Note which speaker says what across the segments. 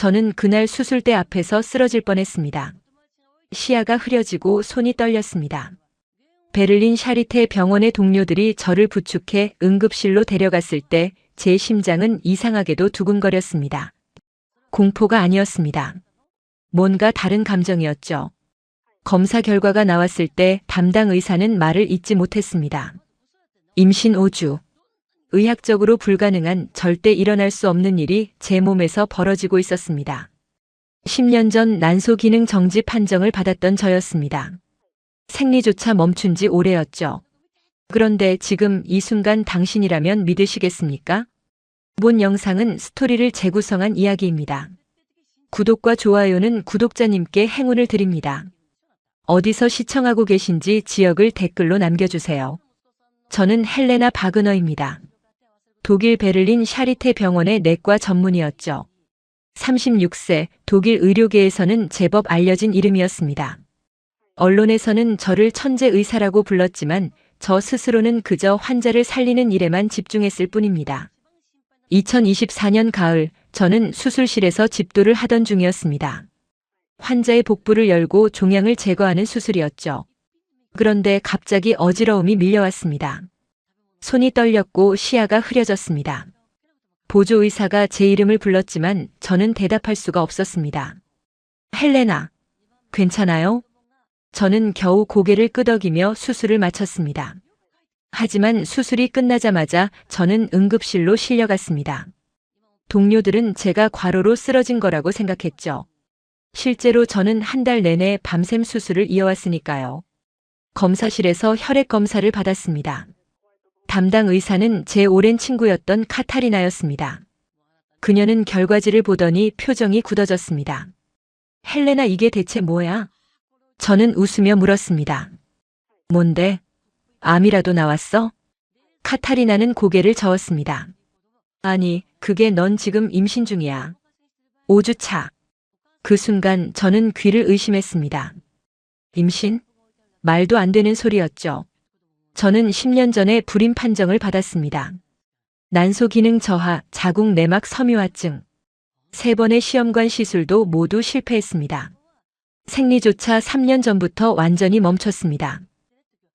Speaker 1: 저는 그날 수술대 앞에서 쓰러질 뻔했습니다. 시야가 흐려지고 손이 떨렸습니다. 베를린 샤리테 병원의 동료들이 저를 부축해 응급실로 데려갔을 때 제 심장은 이상하게도 두근거렸습니다. 공포가 아니었습니다. 뭔가 다른 감정이었죠. 검사 결과가 나왔을 때 담당 의사는 말을 잇지 못했습니다. 임신 5주. 의학적으로 불가능한, 절대 일어날 수 없는 일이 제 몸에서 벌어지고 있었습니다. 10년 전 난소 기능 정지 판정을 받았던 저였습니다. 생리조차 멈춘 지 오래였죠. 그런데 지금 이 순간 당신이라면 믿으시겠습니까? 본 영상은 스토리를 재구성한 이야기입니다. 구독과 좋아요는 구독자님께 행운을 드립니다. 어디서 시청하고 계신지 지역을 댓글로 남겨주세요. 저는 헬레나 바그너입니다. 독일 베를린 샤리테 병원의 내과 전문의였죠. 36세, 독일 의료계에서는 제법 알려진 이름이었습니다. 언론에서는 저를 천재 의사라고 불렀지만 저 스스로는 그저 환자를 살리는 일에만 집중했을 뿐입니다. 2024년 가을, 저는 수술실에서 집도를 하던 중이었습니다. 환자의 복부를 열고 종양을 제거하는 수술이었죠. 그런데 갑자기 어지러움이 밀려왔습니다. 손이 떨렸고 시야가 흐려졌습니다. 보조의사가 제 이름을 불렀지만 저는 대답할 수가 없었습니다. 헬레나, 괜찮아요? 저는 겨우 고개를 끄덕이며 수술을 마쳤습니다. 하지만 수술이 끝나자마자 저는 응급실로 실려갔습니다. 동료들은 제가 과로로 쓰러진 거라고 생각했죠. 실제로 저는 한 달 내내 밤샘 수술을 이어왔으니까요. 검사실에서 혈액 검사를 받았습니다. 담당 의사는 제 오랜 친구였던 카타리나였습니다. 그녀는 결과지를 보더니 표정이 굳어졌습니다. 헬레나, 이게 대체 뭐야? 저는 웃으며 물었습니다. 뭔데? 암이라도 나왔어? 카타리나는 고개를 저었습니다. 아니, 그게 넌 지금 임신 중이야. 5주 차. 그 순간 저는 귀를 의심했습니다. 임신? 말도 안 되는 소리였죠. 저는 10년 전에 불임 판정을 받았습니다. 난소 기능 저하, 자궁 내막 섬유화증. 3번의 시험관 시술도 모두 실패했습니다. 생리조차 3년 전부터 완전히 멈췄습니다.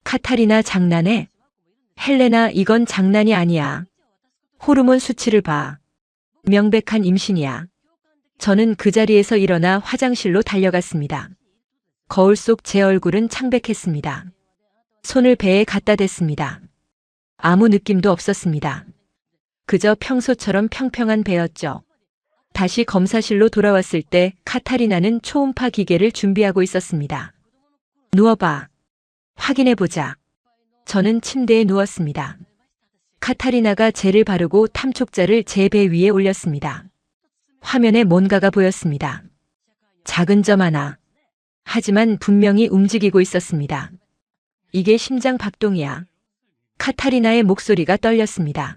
Speaker 1: 카타리나, 장난해? 헬레나, 이건 장난이 아니야. 호르몬 수치를 봐. 명백한 임신이야. 저는 그 자리에서 일어나 화장실로 달려갔습니다. 거울 속 제 얼굴은 창백했습니다. 손을 배에 갖다 댔습니다. 아무 느낌도 없었습니다. 그저 평소처럼 평평한 배였죠. 다시 검사실로 돌아왔을 때 카타리나는 초음파 기계를 준비하고 있었습니다. 누워봐. 확인해보자. 저는 침대에 누웠습니다. 카타리나가 젤을 바르고 탐촉자를 제 배 위에 올렸습니다. 화면에 뭔가가 보였습니다. 작은 점 하나. 하지만 분명히 움직이고 있었습니다. 이게 심장 박동이야. 카타리나의 목소리가 떨렸습니다.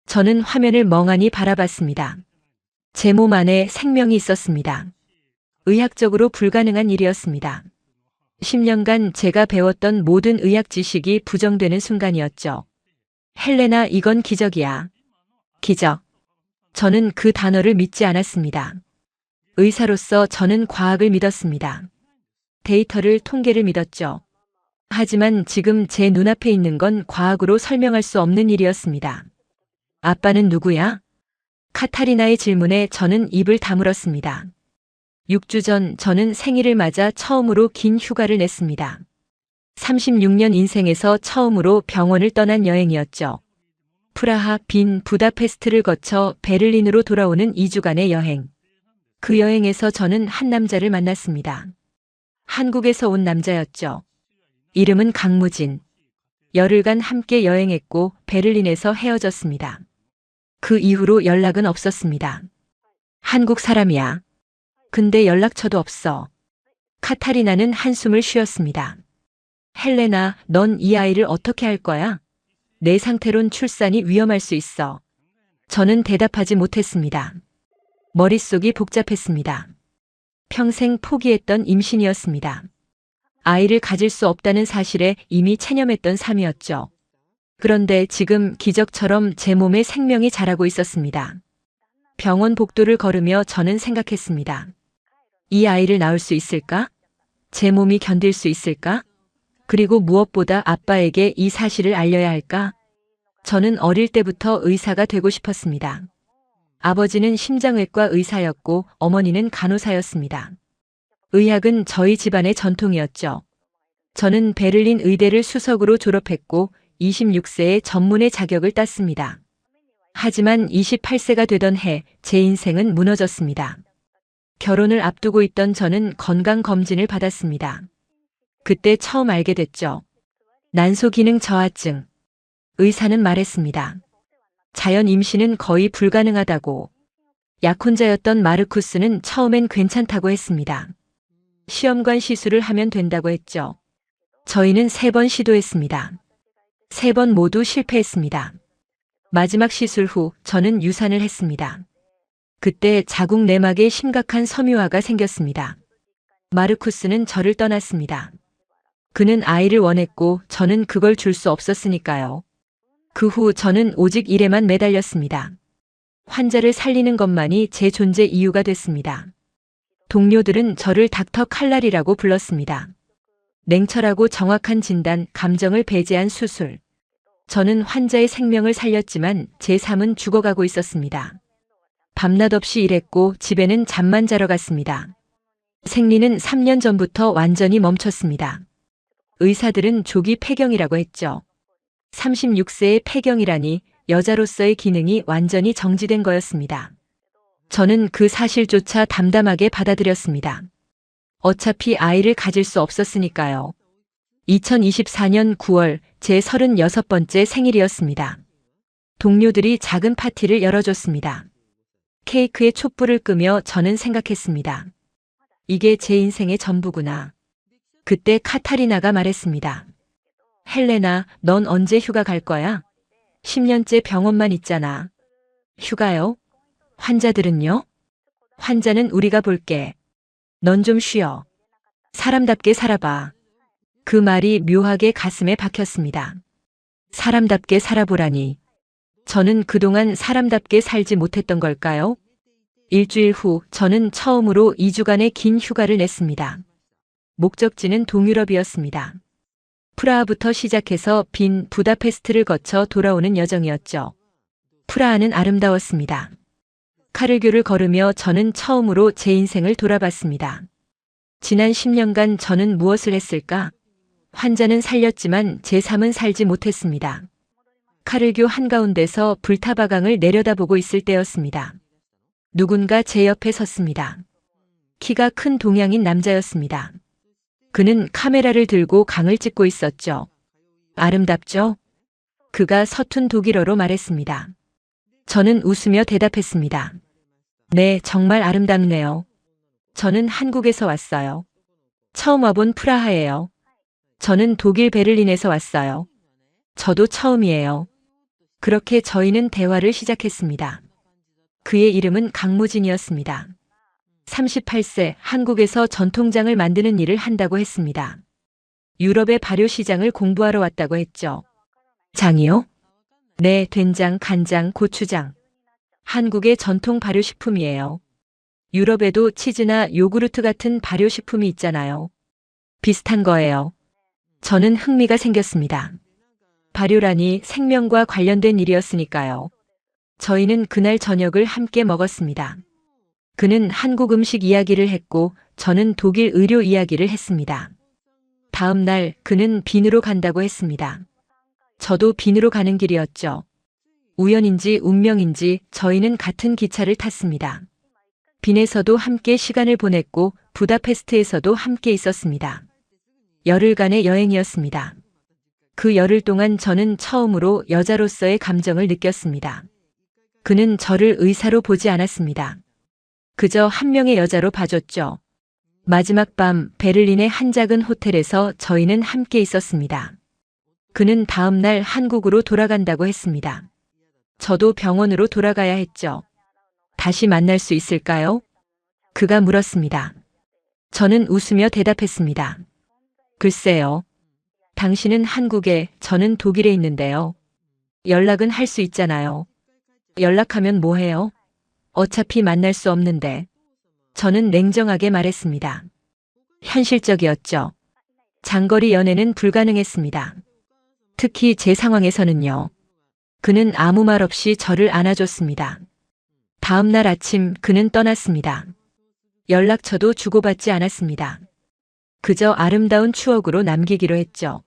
Speaker 1: 저는 화면을 멍하니 바라봤습니다. 제 몸 안에 생명이 있었습니다. 의학적으로 불가능한 일이었습니다. 10년간 제가 배웠던 모든 의학 지식이 부정되는 순간이었죠. 헬레나, 이건 기적이야. 기적. 저는 그 단어를 믿지 않았습니다. 의사로서 저는 과학을 믿었습니다. 데이터를, 통계를 믿었죠. 하지만 지금 제 눈앞에 있는 건 과학으로 설명할 수 없는 일이었습니다. 아빠는 누구야? 카타리나의 질문에 저는 입을 다물었습니다. 6주 전 저는 생일을 맞아 처음으로 긴 휴가를 냈습니다. 36년 인생에서 처음으로 병원을 떠난 여행이었죠. 프라하, 빈, 부다페스트를 거쳐 베를린으로 돌아오는 2주간의 여행. 그 여행에서 저는 한 남자를 만났습니다. 한국에서 온 남자였죠. 이름은 강무진. 열흘간 함께 여행했고 베를린에서 헤어졌습니다. 그 이후로 연락은 없었습니다. 한국 사람이야. 근데 연락처도 없어. 카타리나는 한숨을 쉬었습니다. 헬레나, 넌 이 아이를 어떻게 할 거야? 내 상태론 출산이 위험할 수 있어. 저는 대답하지 못했습니다. 머릿속이 복잡했습니다. 평생 포기했던 임신이었습니다. 아이를 가질 수 없다는 사실에 이미 체념했던 삶이었죠. 그런데 지금 기적처럼 제 몸에 생명이 자라고 있었습니다. 병원 복도를 걸으며 저는 생각했습니다. 이 아이를 낳을 수 있을까? 제 몸이 견딜 수 있을까? 그리고 무엇보다 아빠에게 이 사실을 알려야 할까? 저는 어릴 때부터 의사가 되고 싶었습니다. 아버지는 심장외과 의사였고 어머니는 간호사였습니다. 의학은 저희 집안의 전통이었죠. 저는 베를린 의대를 수석으로 졸업했고 26세에 전문의 자격을 땄습니다. 하지만 28세가 되던 해 제 인생은 무너졌습니다. 결혼을 앞두고 있던 저는 건강검진을 받았습니다. 그때 처음 알게 됐죠. 난소기능 저하증. 의사는 말했습니다. 자연 임신은 거의 불가능하다고. 약혼자였던 마르쿠스는 처음엔 괜찮다고 했습니다. 시험관 시술을 하면 된다고 했죠. 저희는 3번 시도했습니다. 3번 모두 실패했습니다. 마지막 시술 후 저는 유산을 했습니다. 그때 자궁 내막에 심각한 섬유화가 생겼습니다. 마르쿠스는 저를 떠났습니다. 그는 아이를 원했고 저는 그걸 줄 수 없었으니까요. 그 후 저는 오직 일에만 매달렸습니다. 환자를 살리는 것만이 제 존재 이유가 됐습니다. 동료들은 저를 닥터 칼날이라고 불렀습니다. 냉철하고 정확한 진단, 감정을 배제한 수술. 저는 환자의 생명을 살렸지만 제 삶은 죽어가고 있었습니다. 밤낮 없이 일했고 집에는 잠만 자러 갔습니다. 생리는 3년 전부터 완전히 멈췄습니다. 의사들은 조기 폐경이라고 했죠. 36세의 폐경이라니 여자로서의 기능이 완전히 정지된 거였습니다. 저는 그 사실조차 담담하게 받아들였습니다. 어차피 아이를 가질 수 없었으니까요. 2024년 9월 제 36번째 생일이었습니다. 동료들이 작은 파티를 열어줬습니다. 케이크에 촛불을 끄며 저는 생각했습니다. 이게 제 인생의 전부구나. 그때 카타리나가 말했습니다. 헬레나, 넌 언제 휴가 갈 거야? 10년째 병원만 있잖아. 휴가요? 환자들은요? 환자는 우리가 볼게. 넌 좀 쉬어. 사람답게 살아봐. 그 말이 묘하게 가슴에 박혔습니다. 사람답게 살아보라니. 저는 그동안 사람답게 살지 못했던 걸까요? 일주일 후 저는 처음으로 2주간의 긴 휴가를 냈습니다. 목적지는 동유럽이었습니다. 프라하부터 시작해서 빈 부다페스트를 거쳐 돌아오는 여정이었죠. 프라하는 아름다웠습니다. 카르교를 걸으며 저는 처음으로 제 인생을 돌아봤습니다. 지난 10년간 저는 무엇을 했을까? 환자는 살렸지만 제 삶은 살지 못했습니다. 카르교 한가운데서 불타바강을 내려다보고 있을 때였습니다. 누군가 제 옆에 섰습니다. 키가 큰 동양인 남자였습니다. 그는 카메라를 들고 강을 찍고 있었죠. 아름답죠? 그가 서툰 독일어로 말했습니다. 저는 웃으며 대답했습니다. 네, 정말 아름답네요. 저는 한국에서 왔어요. 처음 와본 프라하예요. 저는 독일 베를린에서 왔어요. 저도 처음이에요. 그렇게 저희는 대화를 시작했습니다. 그의 이름은 강무진이었습니다. 38세, 한국에서 전통장을 만드는 일을 한다고 했습니다. 유럽의 발효 시장을 공부하러 왔다고 했죠. 장이요? 네, 된장, 간장, 고추장. 한국의 전통 발효식품이에요. 유럽에도 치즈나 요구르트 같은 발효식품이 있잖아요. 비슷한 거예요. 저는 흥미가 생겼습니다. 발효라니 생명과 관련된 일이었으니까요. 저희는 그날 저녁을 함께 먹었습니다. 그는 한국 음식 이야기를 했고 저는 독일 의료 이야기를 했습니다. 다음 날 그는 빈으로 간다고 했습니다. 저도 빈으로 가는 길이었죠. 우연인지 운명인지 저희는 같은 기차를 탔습니다. 빈에서도 함께 시간을 보냈고 부다페스트에서도 함께 있었습니다. 열흘간의 여행이었습니다. 그 열흘 동안 저는 처음으로 여자로서의 감정을 느꼈습니다. 그는 저를 의사로 보지 않았습니다. 그저 한 명의 여자로 봐줬죠. 마지막 밤 베를린의 한 작은 호텔에서 저희는 함께 있었습니다. 그는 다음 날 한국으로 돌아간다고 했습니다. 저도 병원으로 돌아가야 했죠. 다시 만날 수 있을까요? 그가 물었습니다. 저는 웃으며 대답했습니다. 글쎄요. 당신은 한국에, 저는 독일에 있는데요. 연락은 할 수 있잖아요. 연락하면 뭐 해요? 어차피 만날 수 없는데. 저는 냉정하게 말했습니다. 현실적이었죠. 장거리 연애는 불가능했습니다. 특히 제 상황에서는요. 그는 아무 말 없이 저를 안아줬습니다. 다음 날 아침 그는 떠났습니다. 연락처도 주고받지 않았습니다. 그저 아름다운 추억으로 남기기로 했죠.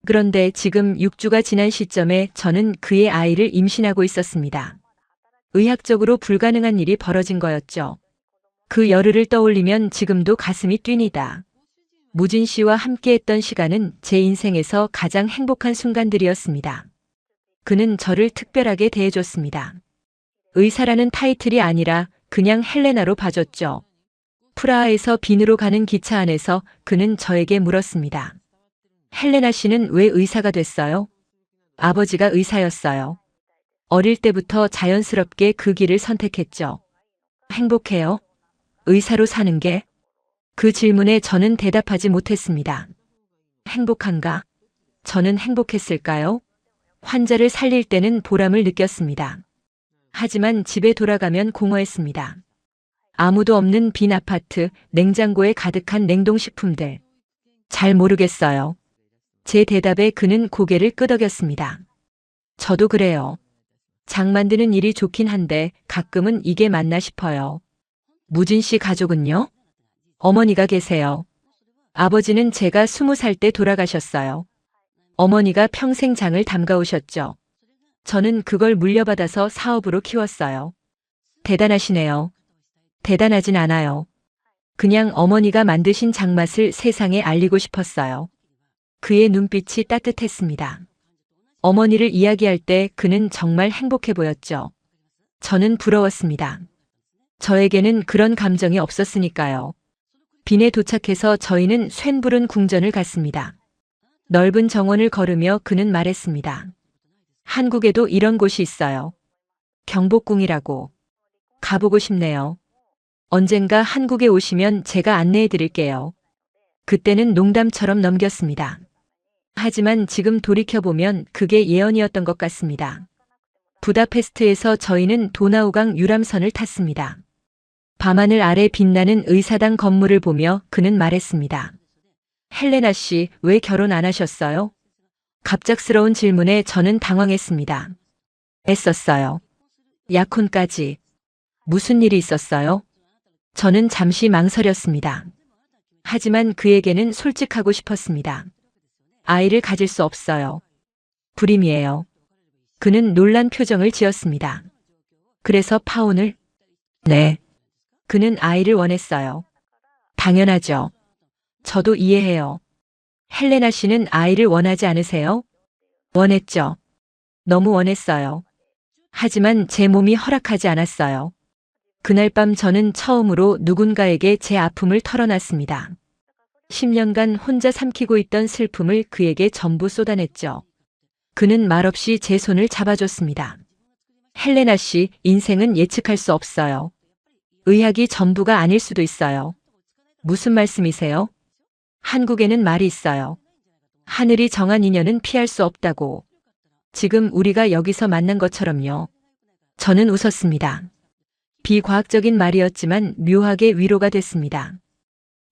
Speaker 1: 그런데 지금 6주가 지난 시점에 저는 그의 아이를 임신하고 있었습니다. 의학적으로 불가능한 일이 벌어진 거였죠. 그 열흘을 떠올리면 지금도 가슴이 뛰니다. 무진 씨와 함께했던 시간은 제 인생에서 가장 행복한 순간들이었습니다. 그는 저를 특별하게 대해줬습니다. 의사라는 타이틀이 아니라 그냥 헬레나로 봐줬죠. 프라하에서 빈으로 가는 기차 안에서 그는 저에게 물었습니다. 헬레나 씨는 왜 의사가 됐어요? 아버지가 의사였어요. 어릴 때부터 자연스럽게 그 길을 선택했죠. 행복해요? 의사로 사는 게? 그 질문에 저는 대답하지 못했습니다. 행복한가? 저는 행복했을까요? 환자를 살릴 때는 보람을 느꼈습니다. 하지만 집에 돌아가면 공허했습니다. 아무도 없는 빈 아파트, 냉장고에 가득한 냉동식품들. 잘 모르겠어요. 제 대답에 그는 고개를 끄덕였습니다. 저도 그래요. 장 만드는 일이 좋긴 한데 가끔은 이게 맞나 싶어요. 무진 씨 가족은요? 어머니가 계세요. 아버지는 제가 20살 때 돌아가셨어요. 어머니가 평생 장을 담가오셨죠. 저는 그걸 물려받아서 사업으로 키웠어요. 대단하시네요. 대단하진 않아요. 그냥 어머니가 만드신 장맛을 세상에 알리고 싶었어요. 그의 눈빛이 따뜻했습니다. 어머니를 이야기할 때 그는 정말 행복해 보였죠. 저는 부러웠습니다. 저에게는 그런 감정이 없었으니까요. 빈에 도착해서 저희는 쇤부른 궁전을 갔습니다. 넓은 정원을 걸으며 그는 말했습니다. 한국에도 이런 곳이 있어요. 경복궁이라고. 가보고 싶네요. 언젠가 한국에 오시면 제가 안내해 드릴게요. 그때는 농담처럼 넘겼습니다. 하지만 지금 돌이켜보면 그게 예언이었던 것 같습니다. 부다페스트에서 저희는 도나우강 유람선을 탔습니다. 밤하늘 아래 빛나는 의사당 건물을 보며 그는 말했습니다. 헬레나 씨, 왜 결혼 안 하셨어요? 갑작스러운 질문에 저는 당황했습니다. 애썼어요. 약혼까지. 무슨 일이 있었어요? 저는 잠시 망설였습니다. 하지만 그에게는 솔직하고 싶었습니다. 아이를 가질 수 없어요. 불임이에요. 그는 놀란 표정을 지었습니다. 그래서 파혼을? 네. 그는 아이를 원했어요. 당연하죠. 저도 이해해요. 헬레나 씨는 아이를 원하지 않으세요? 원했죠. 너무 원했어요. 하지만 제 몸이 허락하지 않았어요. 그날 밤 저는 처음으로 누군가에게 제 아픔을 털어놨습니다. 10년간 혼자 삼키고 있던 슬픔을 그에게 전부 쏟아냈죠. 그는 말없이 제 손을 잡아줬습니다. 헬레나 씨, 인생은 예측할 수 없어요. 의학이 전부가 아닐 수도 있어요. 무슨 말씀이세요? 한국에는 말이 있어요. 하늘이 정한 인연은 피할 수 없다고. 지금 우리가 여기서 만난 것처럼요. 저는 웃었습니다. 비과학적인 말이었지만 묘하게 위로가 됐습니다.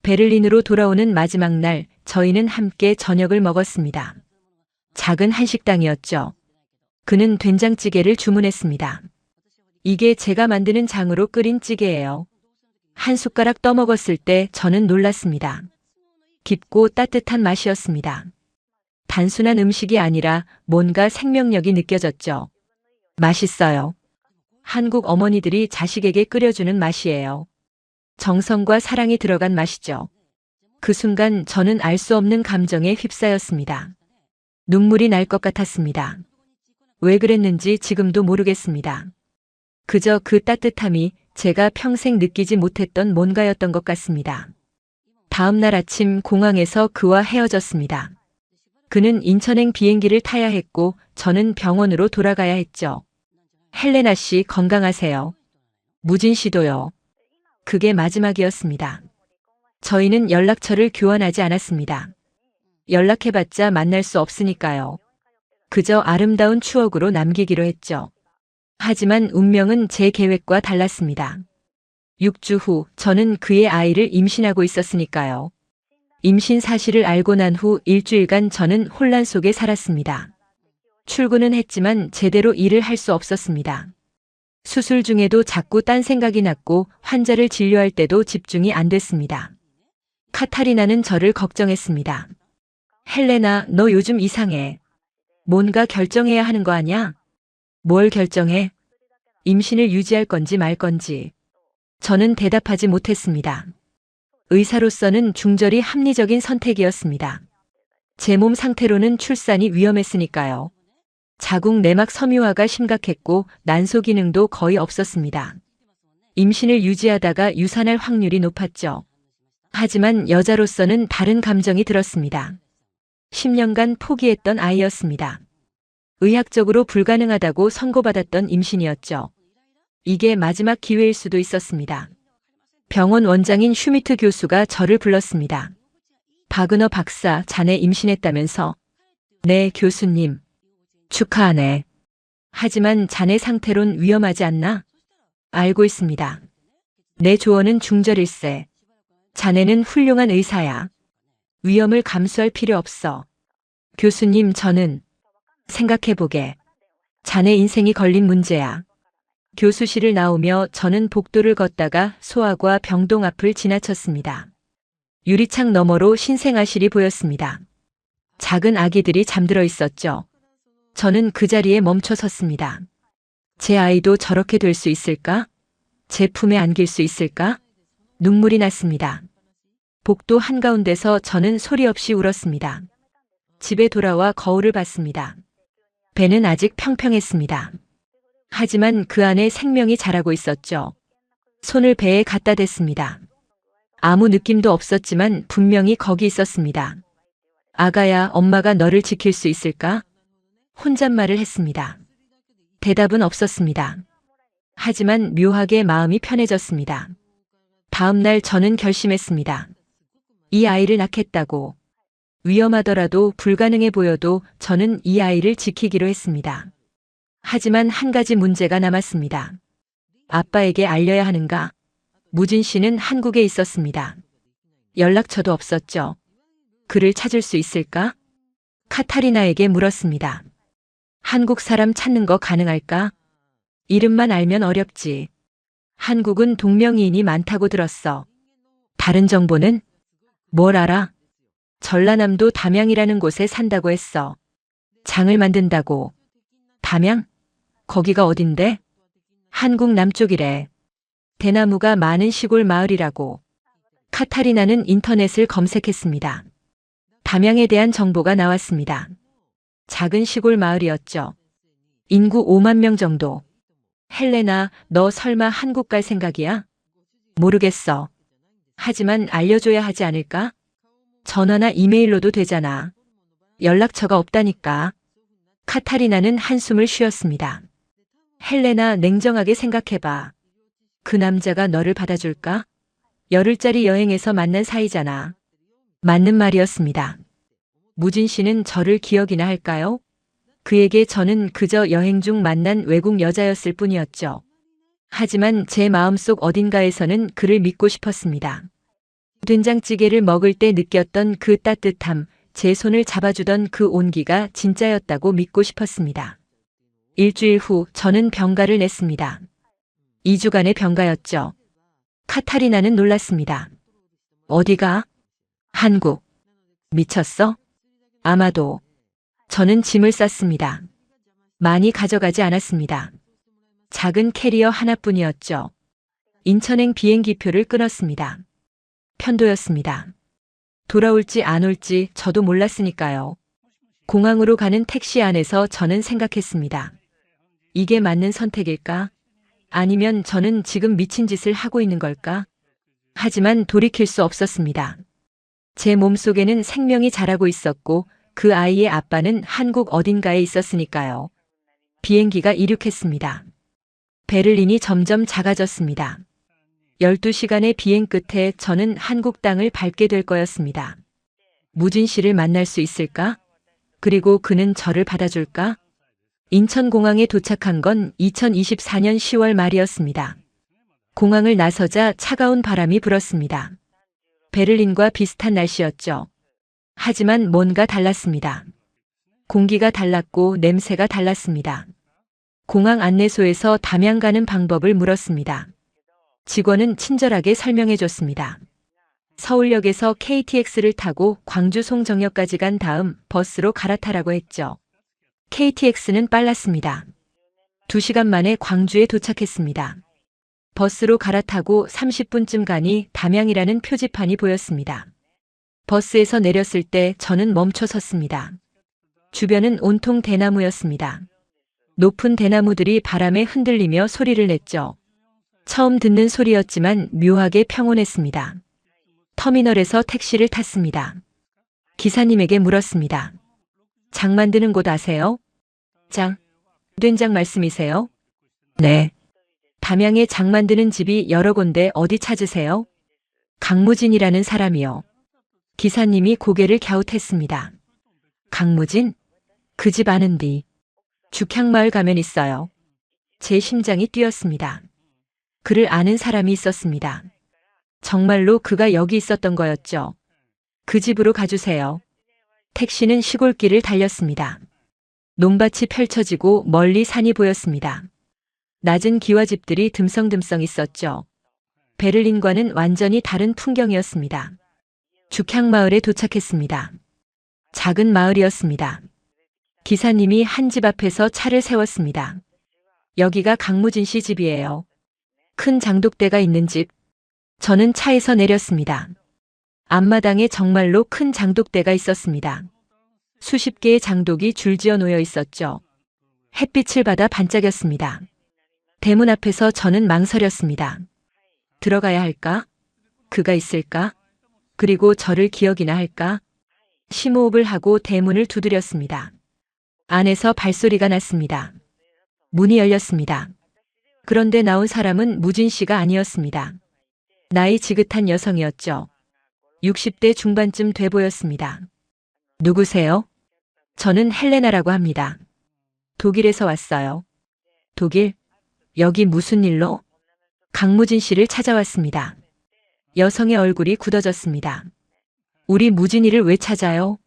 Speaker 1: 베를린으로 돌아오는 마지막 날, 저희는 함께 저녁을 먹었습니다. 작은 한식당이었죠. 그는 된장찌개를 주문했습니다. 이게 제가 만드는 장으로 끓인 찌개예요. 한 숟가락 떠먹었을 때 저는 놀랐습니다. 깊고 따뜻한 맛이었습니다. 단순한 음식이 아니라 뭔가 생명력이 느껴졌죠. 맛있어요. 한국 어머니들이 자식에게 끓여주는 맛이에요. 정성과 사랑이 들어간 맛이죠. 그 순간 저는 알 수 없는 감정에 휩싸였습니다. 눈물이 날 것 같았습니다. 왜 그랬는지 지금도 모르겠습니다. 그저 그 따뜻함이 제가 평생 느끼지 못했던 뭔가였던 것 같습니다. 다음 날 아침 공항에서 그와 헤어졌습니다. 그는 인천행 비행기를 타야 했고 저는 병원으로 돌아가야 했죠. 헬레나 씨 건강하세요. 무진 씨도요. 그게 마지막이었습니다. 저희는 연락처를 교환하지 않았습니다. 연락해봤자 만날 수 없으니까요. 그저 아름다운 추억으로 남기기로 했죠. 하지만 운명은 제 계획과 달랐습니다. 6주 후 저는 그의 아이를 임신하고 있었으니까요. 임신 사실을 알고 난 후 일주일간 저는 혼란 속에 살았습니다. 출근은 했지만 제대로 일을 할 수 없었습니다. 수술 중에도 자꾸 딴 생각이 났고 환자를 진료할 때도 집중이 안 됐습니다. 카타리나는 저를 걱정했습니다. 헬레나, 너 요즘 이상해. 뭔가 결정해야 하는 거 아냐? 뭘 결정해? 임신을 유지할 건지 말 건지. 저는 대답하지 못했습니다. 의사로서는 중절이 합리적인 선택이었습니다. 제 몸 상태로는 출산이 위험했으니까요. 자궁 내막 섬유화가 심각했고 난소 기능도 거의 없었습니다. 임신을 유지하다가 유산할 확률이 높았죠. 하지만 여자로서는 다른 감정이 들었습니다. 10년간 포기했던 아이였습니다. 의학적으로 불가능하다고 선고받았던 임신이었죠. 이게 마지막 기회일 수도 있었습니다. 병원 원장인 슈미트 교수가 저를 불렀습니다. 바그너 박사, 자네 임신했다면서? 네, 교수님. 축하하네. 하지만 자네 상태론 위험하지 않나? 알고 있습니다. 내 조언은 중절일세. 자네는 훌륭한 의사야. 위험을 감수할 필요 없어. 교수님, 저는 생각해보게. 자네 인생이 걸린 문제야. 교수실을 나오며 저는 복도를 걷다가 소아과 병동 앞을 지나쳤습니다. 유리창 너머로 신생아실이 보였습니다. 작은 아기들이 잠들어 있었죠. 저는 그 자리에 멈춰 섰습니다. 제 아이도 저렇게 될 수 있을까? 제 품에 안길 수 있을까? 눈물이 났습니다. 복도 한가운데서 저는 소리 없이 울었습니다. 집에 돌아와 거울을 봤습니다. 배는 아직 평평했습니다. 하지만 그 안에 생명이 자라고 있었죠. 손을 배에 갖다 댔습니다. 아무 느낌도 없었지만 분명히 거기 있었습니다. 아가야, 엄마가 너를 지킬 수 있을까? 혼잣말을 했습니다. 대답은 없었습니다. 하지만 묘하게 마음이 편해졌습니다. 다음 날 저는 결심했습니다. 이 아이를 낳겠다고. 위험하더라도 불가능해 보여도 저는 이 아이를 지키기로 했습니다. 하지만 한 가지 문제가 남았습니다. 아빠에게 알려야 하는가? 무진 씨는 한국에 있었습니다. 연락처도 없었죠. 그를 찾을 수 있을까? 카타리나에게 물었습니다. 한국 사람 찾는 거 가능할까? 이름만 알면 어렵지. 한국은 동명이인이 많다고 들었어. 다른 정보는? 뭘 알아? 전라남도 담양이라는 곳에 산다고 했어. 장을 만든다고. 담양? 거기가 어딘데? 한국 남쪽이래. 대나무가 많은 시골 마을이라고. 카타리나는 인터넷을 검색했습니다. 담양에 대한 정보가 나왔습니다. 작은 시골 마을이었죠. 인구 5만 명 정도. 헬레나, 너 설마 한국 갈 생각이야? 모르겠어. 하지만 알려줘야 하지 않을까? 전화나 이메일로도 되잖아. 연락처가 없다니까. 카타리나는 한숨을 쉬었습니다. 헬레나, 냉정하게 생각해봐. 그 남자가 너를 받아줄까? 열흘짜리 여행에서 만난 사이잖아. 맞는 말이었습니다. 무진 씨는 저를 기억이나 할까요? 그에게 저는 그저 여행 중 만난 외국 여자였을 뿐이었죠. 하지만 제 마음속 어딘가에서는 그를 믿고 싶었습니다. 된장찌개를 먹을 때 느꼈던 그 따뜻함, 제 손을 잡아주던 그 온기가 진짜였다고 믿고 싶었습니다. 일주일 후 저는 병가를 냈습니다. 2주간의 병가였죠. 카타리나는 놀랐습니다. 어디가? 한국. 미쳤어? 아마도. 저는 짐을 쌌습니다. 많이 가져가지 않았습니다. 작은 캐리어 하나뿐이었죠. 인천행 비행기표를 끊었습니다. 편도였습니다. 돌아올지 안 올지 저도 몰랐으니까요. 공항으로 가는 택시 안에서 저는 생각했습니다. 이게 맞는 선택일까? 아니면 저는 지금 미친 짓을 하고 있는 걸까? 하지만 돌이킬 수 없었습니다. 제 몸속에는 생명이 자라고 있었고 그 아이의 아빠는 한국 어딘가에 있었으니까요. 비행기가 이륙했습니다. 베를린이 점점 작아졌습니다. 12시간의 비행 끝에 저는 한국 땅을 밟게 될 거였습니다. 무진 씨를 만날 수 있을까? 그리고 그는 저를 받아줄까? 인천공항에 도착한 건 2024년 10월 말이었습니다. 공항을 나서자 차가운 바람이 불었습니다. 베를린과 비슷한 날씨였죠. 하지만 뭔가 달랐습니다. 공기가 달랐고 냄새가 달랐습니다. 공항 안내소에서 담양 가는 방법을 물었습니다. 직원은 친절하게 설명해 줬습니다. 서울역에서 KTX를 타고 광주 송정역까지 간 다음 버스로 갈아타라고 했죠. KTX는 빨랐습니다. 2시간 만에 광주에 도착했습니다. 버스로 갈아타고 30분쯤 가니 담양이라는 표지판이 보였습니다. 버스에서 내렸을 때 저는 멈춰 섰습니다. 주변은 온통 대나무였습니다. 높은 대나무들이 바람에 흔들리며 소리를 냈죠. 처음 듣는 소리였지만 묘하게 평온했습니다. 터미널에서 택시를 탔습니다. 기사님에게 물었습니다. 장 만드는 곳 아세요? 장? 된장 말씀이세요? 네. 담양에 장 만드는 집이 여러 군데 어디 찾으세요? 강무진이라는 사람이요. 기사님이 고개를 갸웃했습니다. 강무진? 그 집 아는디. 죽향마을 가면 있어요. 제 심장이 뛰었습니다. 그를 아는 사람이 있었습니다. 정말로 그가 여기 있었던 거였죠. 그 집으로 가주세요. 택시는 시골길을 달렸습니다. 논밭이 펼쳐지고 멀리 산이 보였습니다. 낮은 기와집들이 듬성듬성 있었죠. 베를린과는 완전히 다른 풍경이었습니다. 죽향마을에 도착했습니다. 작은 마을이었습니다. 기사님이 한 집 앞에서 차를 세웠습니다. 여기가 강무진 씨 집이에요. 큰 장독대가 있는 집. 저는 차에서 내렸습니다. 앞마당에 정말로 큰 장독대가 있었습니다. 수십 개의 장독이 줄지어 놓여 있었죠. 햇빛을 받아 반짝였습니다. 대문 앞에서 저는 망설였습니다. 들어가야 할까? 그가 있을까? 그리고 저를 기억이나 할까? 심호흡을 하고 대문을 두드렸습니다. 안에서 발소리가 났습니다. 문이 열렸습니다. 그런데 나온 사람은 무진 씨가 아니었습니다. 나이 지긋한 여성이었죠. 60대 중반쯤 돼 보였습니다. 누구세요? 저는 헬레나라고 합니다. 독일에서 왔어요. 독일? 여기 무슨 일로? 강무진 씨를 찾아왔습니다. 여성의 얼굴이 굳어졌습니다. 우리 무진이를 왜 찾아요?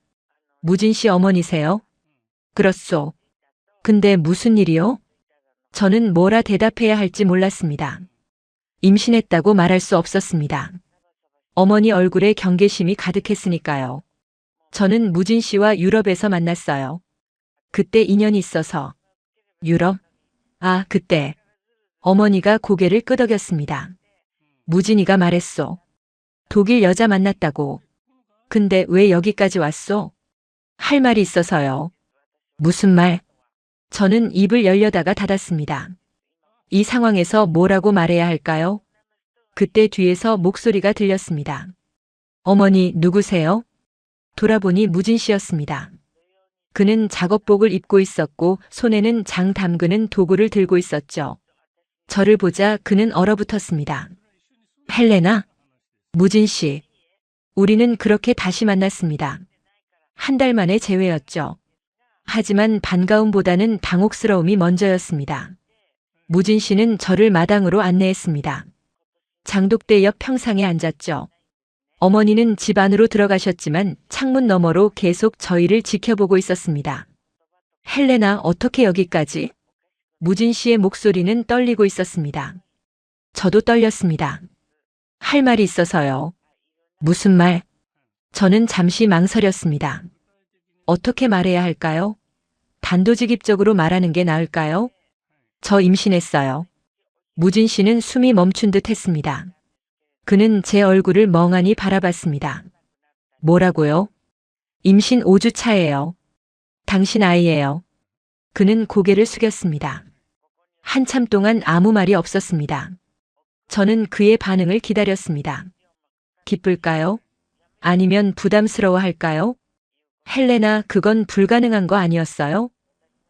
Speaker 1: 무진 씨 어머니세요? 그렇소. 근데 무슨 일이요? 저는 뭐라 대답해야 할지 몰랐습니다. 임신했다고 말할 수 없었습니다. 어머니 얼굴에 경계심이 가득했으니까요. 저는 무진 씨와 유럽에서 만났어요. 그때 인연이 있어서. 유럽? 아, 그때. 어머니가 고개를 끄덕였습니다. 무진이가 말했소. 독일 여자 만났다고. 근데 왜 여기까지 왔소? 할 말이 있어서요. 무슨 말? 저는 입을 열려다가 닫았습니다. 이 상황에서 뭐라고 말해야 할까요? 그때 뒤에서 목소리가 들렸습니다. 어머니 누구세요? 돌아보니 무진 씨였습니다. 그는 작업복을 입고 있었고 손에는 장 담그는 도구를 들고 있었죠. 저를 보자 그는 얼어붙었습니다. 헬레나? 무진 씨. 우리는 그렇게 다시 만났습니다. 한 달 만에 재회였죠. 하지만 반가움보다는 당혹스러움이 먼저였습니다. 무진 씨는 저를 마당으로 안내했습니다. 장독대 옆 평상에 앉았죠. 어머니는 집 안으로 들어가셨지만 창문 너머로 계속 저희를 지켜보고 있었습니다. 헬레나 어떻게 여기까지? 무진 씨의 목소리는 떨리고 있었습니다. 저도 떨렸습니다. 할 말이 있어서요. 무슨 말? 저는 잠시 망설였습니다. 어떻게 말해야 할까요? 단도직입적으로 말하는 게 나을까요? 저 임신했어요. 무진 씨는 숨이 멈춘 듯 했습니다. 그는 제 얼굴을 멍하니 바라봤습니다. 뭐라고요? 임신 5주 차예요. 당신 아이예요. 그는 고개를 숙였습니다. 한참 동안 아무 말이 없었습니다. 저는 그의 반응을 기다렸습니다. 기쁠까요? 아니면 부담스러워할까요? 헬레나, 그건 불가능한 거 아니었어요?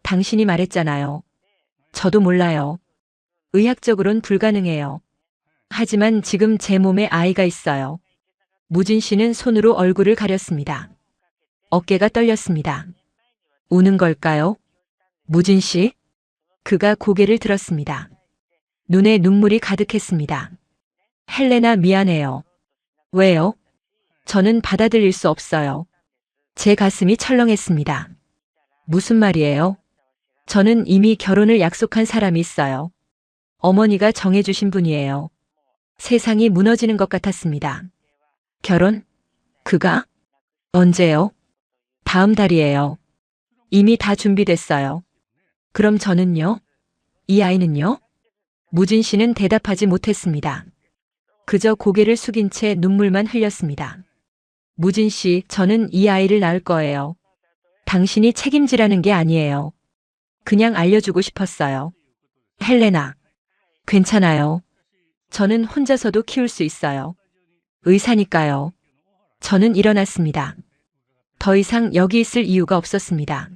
Speaker 1: 당신이 말했잖아요. 저도 몰라요. 의학적으론 불가능해요. 하지만 지금 제 몸에 아이가 있어요. 무진 씨는 손으로 얼굴을 가렸습니다. 어깨가 떨렸습니다. 우는 걸까요? 무진 씨? 그가 고개를 들었습니다. 눈에 눈물이 가득했습니다. 헬레나 미안해요. 왜요? 저는 받아들일 수 없어요. 제 가슴이 철렁했습니다. 무슨 말이에요? 저는 이미 결혼을 약속한 사람이 있어요. 어머니가 정해주신 분이에요. 세상이 무너지는 것 같았습니다. 결혼? 그가? 언제요? 다음 달이에요. 이미 다 준비됐어요. 그럼 저는요? 이 아이는요? 무진 씨는 대답하지 못했습니다. 그저 고개를 숙인 채 눈물만 흘렸습니다. 무진 씨, 저는 이 아이를 낳을 거예요. 당신이 책임지라는 게 아니에요. 그냥 알려주고 싶었어요. 헬레나, 괜찮아요. 저는 혼자서도 키울 수 있어요. 의사니까요. 저는 일어났습니다. 더 이상 여기 있을 이유가 없었습니다.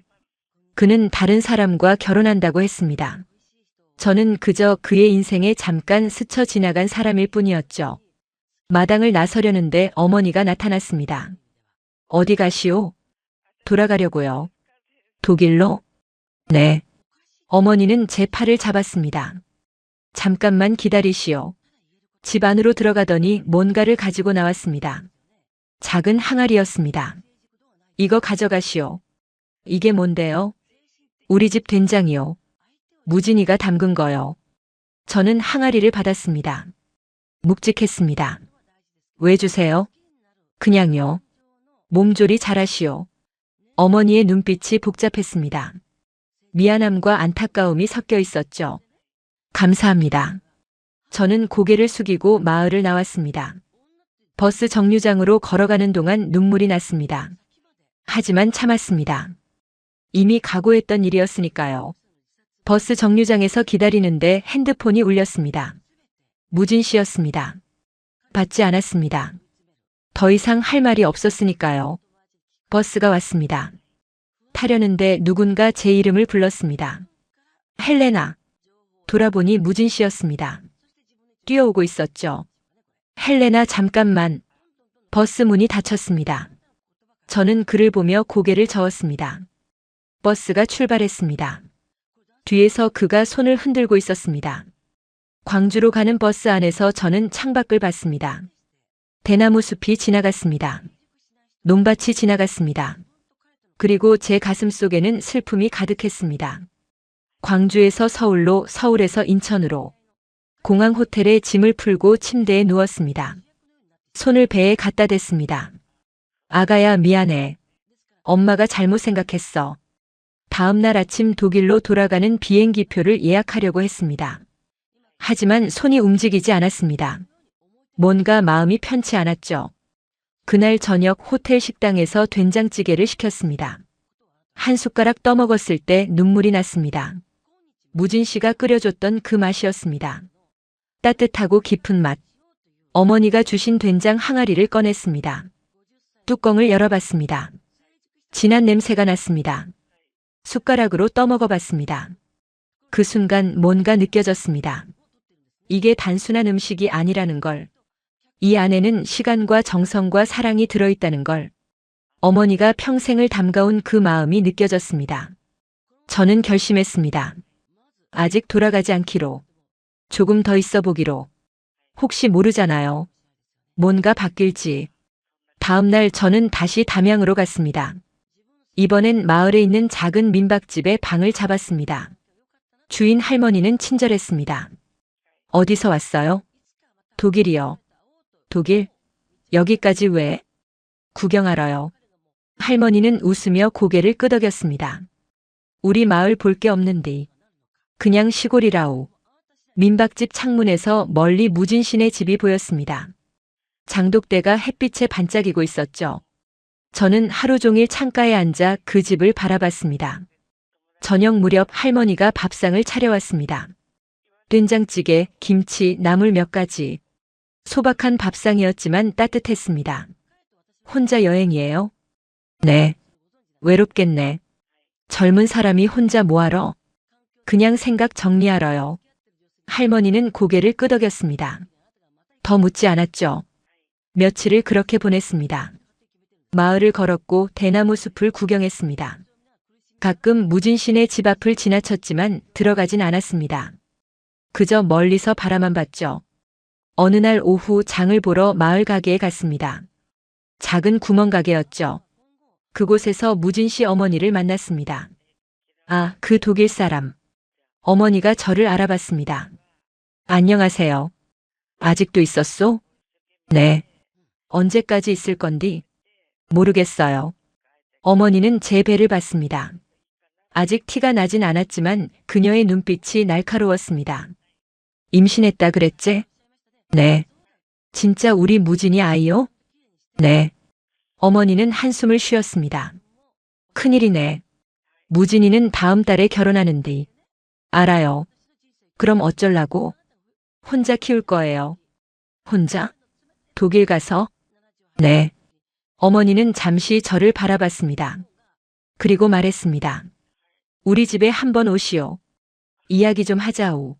Speaker 1: 그는 다른 사람과 결혼한다고 했습니다. 저는 그저 그의 인생에 잠깐 스쳐 지나간 사람일 뿐이었죠. 마당을 나서려는데 어머니가 나타났습니다. 어디 가시오? 돌아가려고요. 독일로? 네. 어머니는 제 팔을 잡았습니다. 잠깐만 기다리시오. 집 안으로 들어가더니 뭔가를 가지고 나왔습니다. 작은 항아리였습니다. 이거 가져가시오. 이게 뭔데요? 우리 집 된장이요. 무진이가 담근 거요. 저는 항아리를 받았습니다. 묵직했습니다. 왜 주세요? 그냥요. 몸조리 잘하시오. 어머니의 눈빛이 복잡했습니다. 미안함과 안타까움이 섞여 있었죠. 감사합니다. 저는 고개를 숙이고 마을을 나왔습니다. 버스 정류장으로 걸어가는 동안 눈물이 났습니다. 하지만 참았습니다. 이미 각오했던 일이었으니까요. 버스 정류장에서 기다리는데 핸드폰이 울렸습니다. 무진 씨였습니다. 받지 않았습니다. 더 이상 할 말이 없었으니까요. 버스가 왔습니다. 타려는데 누군가 제 이름을 불렀습니다. 헬레나. 돌아보니 무진 씨였습니다. 뛰어오고 있었죠. 헬레나 잠깐만. 버스 문이 닫혔습니다. 저는 그를 보며 고개를 저었습니다. 버스가 출발했습니다. 뒤에서 그가 손을 흔들고 있었습니다. 광주로 가는 버스 안에서 저는 창밖을 봤습니다. 대나무 숲이 지나갔습니다. 논밭이 지나갔습니다. 그리고 제 가슴 속에는 슬픔이 가득했습니다. 광주에서 서울로, 서울에서 인천으로. 공항 호텔에 짐을 풀고 침대에 누웠습니다. 손을 배에 갖다 댔습니다. 아가야 미안해. 엄마가 잘못 생각했어. 다음 날 아침 독일로 돌아가는 비행기표를 예약하려고 했습니다. 하지만 손이 움직이지 않았습니다. 뭔가 마음이 편치 않았죠. 그날 저녁 호텔 식당에서 된장찌개를 시켰습니다. 한 숟가락 떠먹었을 때 눈물이 났습니다. 무진 씨가 끓여줬던 그 맛이었습니다. 따뜻하고 깊은 맛. 어머니가 주신 된장 항아리를 꺼냈습니다. 뚜껑을 열어봤습니다. 진한 냄새가 났습니다. 숟가락으로 떠먹어봤습니다. 그 순간 뭔가 느껴졌습니다. 이게 단순한 음식이 아니라는 걸. 이 안에는 시간과 정성과 사랑이 들어있다는 걸. 어머니가 평생을 담가온 그 마음이 느껴졌습니다. 저는 결심했습니다. 아직 돌아가지 않기로. 조금 더 있어 보기로. 혹시 모르잖아요. 뭔가 바뀔지. 다음 날 저는 다시 담양으로 갔습니다. 이번엔 마을에 있는 작은 민박집에 방을 잡았습니다. 주인 할머니는 친절했습니다. 어디서 왔어요? 독일이요. 독일? 여기까지 왜? 구경하러요. 할머니는 웃으며 고개를 끄덕였습니다. 우리 마을 볼 게 없는데. 그냥 시골이라오. 민박집 창문에서 멀리 무진 씨네 집이 보였습니다. 장독대가 햇빛에 반짝이고 있었죠. 저는 하루 종일 창가에 앉아 그 집을 바라봤습니다. 저녁 무렵 할머니가 밥상을 차려왔습니다. 된장찌개, 김치, 나물 몇 가지. 소박한 밥상이었지만 따뜻했습니다. 혼자 여행이에요? 네. 외롭겠네. 젊은 사람이 혼자 뭐하러? 그냥 생각 정리하러요. 할머니는 고개를 끄덕였습니다. 더 묻지 않았죠. 며칠을 그렇게 보냈습니다. 마을을 걸었고 대나무 숲을 구경했습니다. 가끔 무진 씨네 집 앞을 지나쳤지만 들어가진 않았습니다. 그저 멀리서 바라만 봤죠. 어느 날 오후 장을 보러 마을 가게에 갔습니다. 작은 구멍가게였죠. 그곳에서 무진 씨 어머니를 만났습니다. 아, 그 독일 사람. 어머니가 저를 알아봤습니다. 안녕하세요. 아직도 있었소? 네. 언제까지 있을 건디? 모르겠어요. 어머니는 제 배를 봤습니다. 아직 티가 나진 않았지만 그녀의 눈빛이 날카로웠습니다. 임신했다 그랬지? 네. 진짜 우리 무진이 아이요? 네. 어머니는 한숨을 쉬었습니다. 큰일이네. 무진이는 다음 달에 결혼하는데. 알아요. 그럼 어쩌려고? 혼자 키울 거예요. 혼자? 독일 가서? 네. 어머니는 잠시 저를 바라봤습니다. 그리고 말했습니다. 우리 집에 한번 오시오. 이야기 좀 하자오.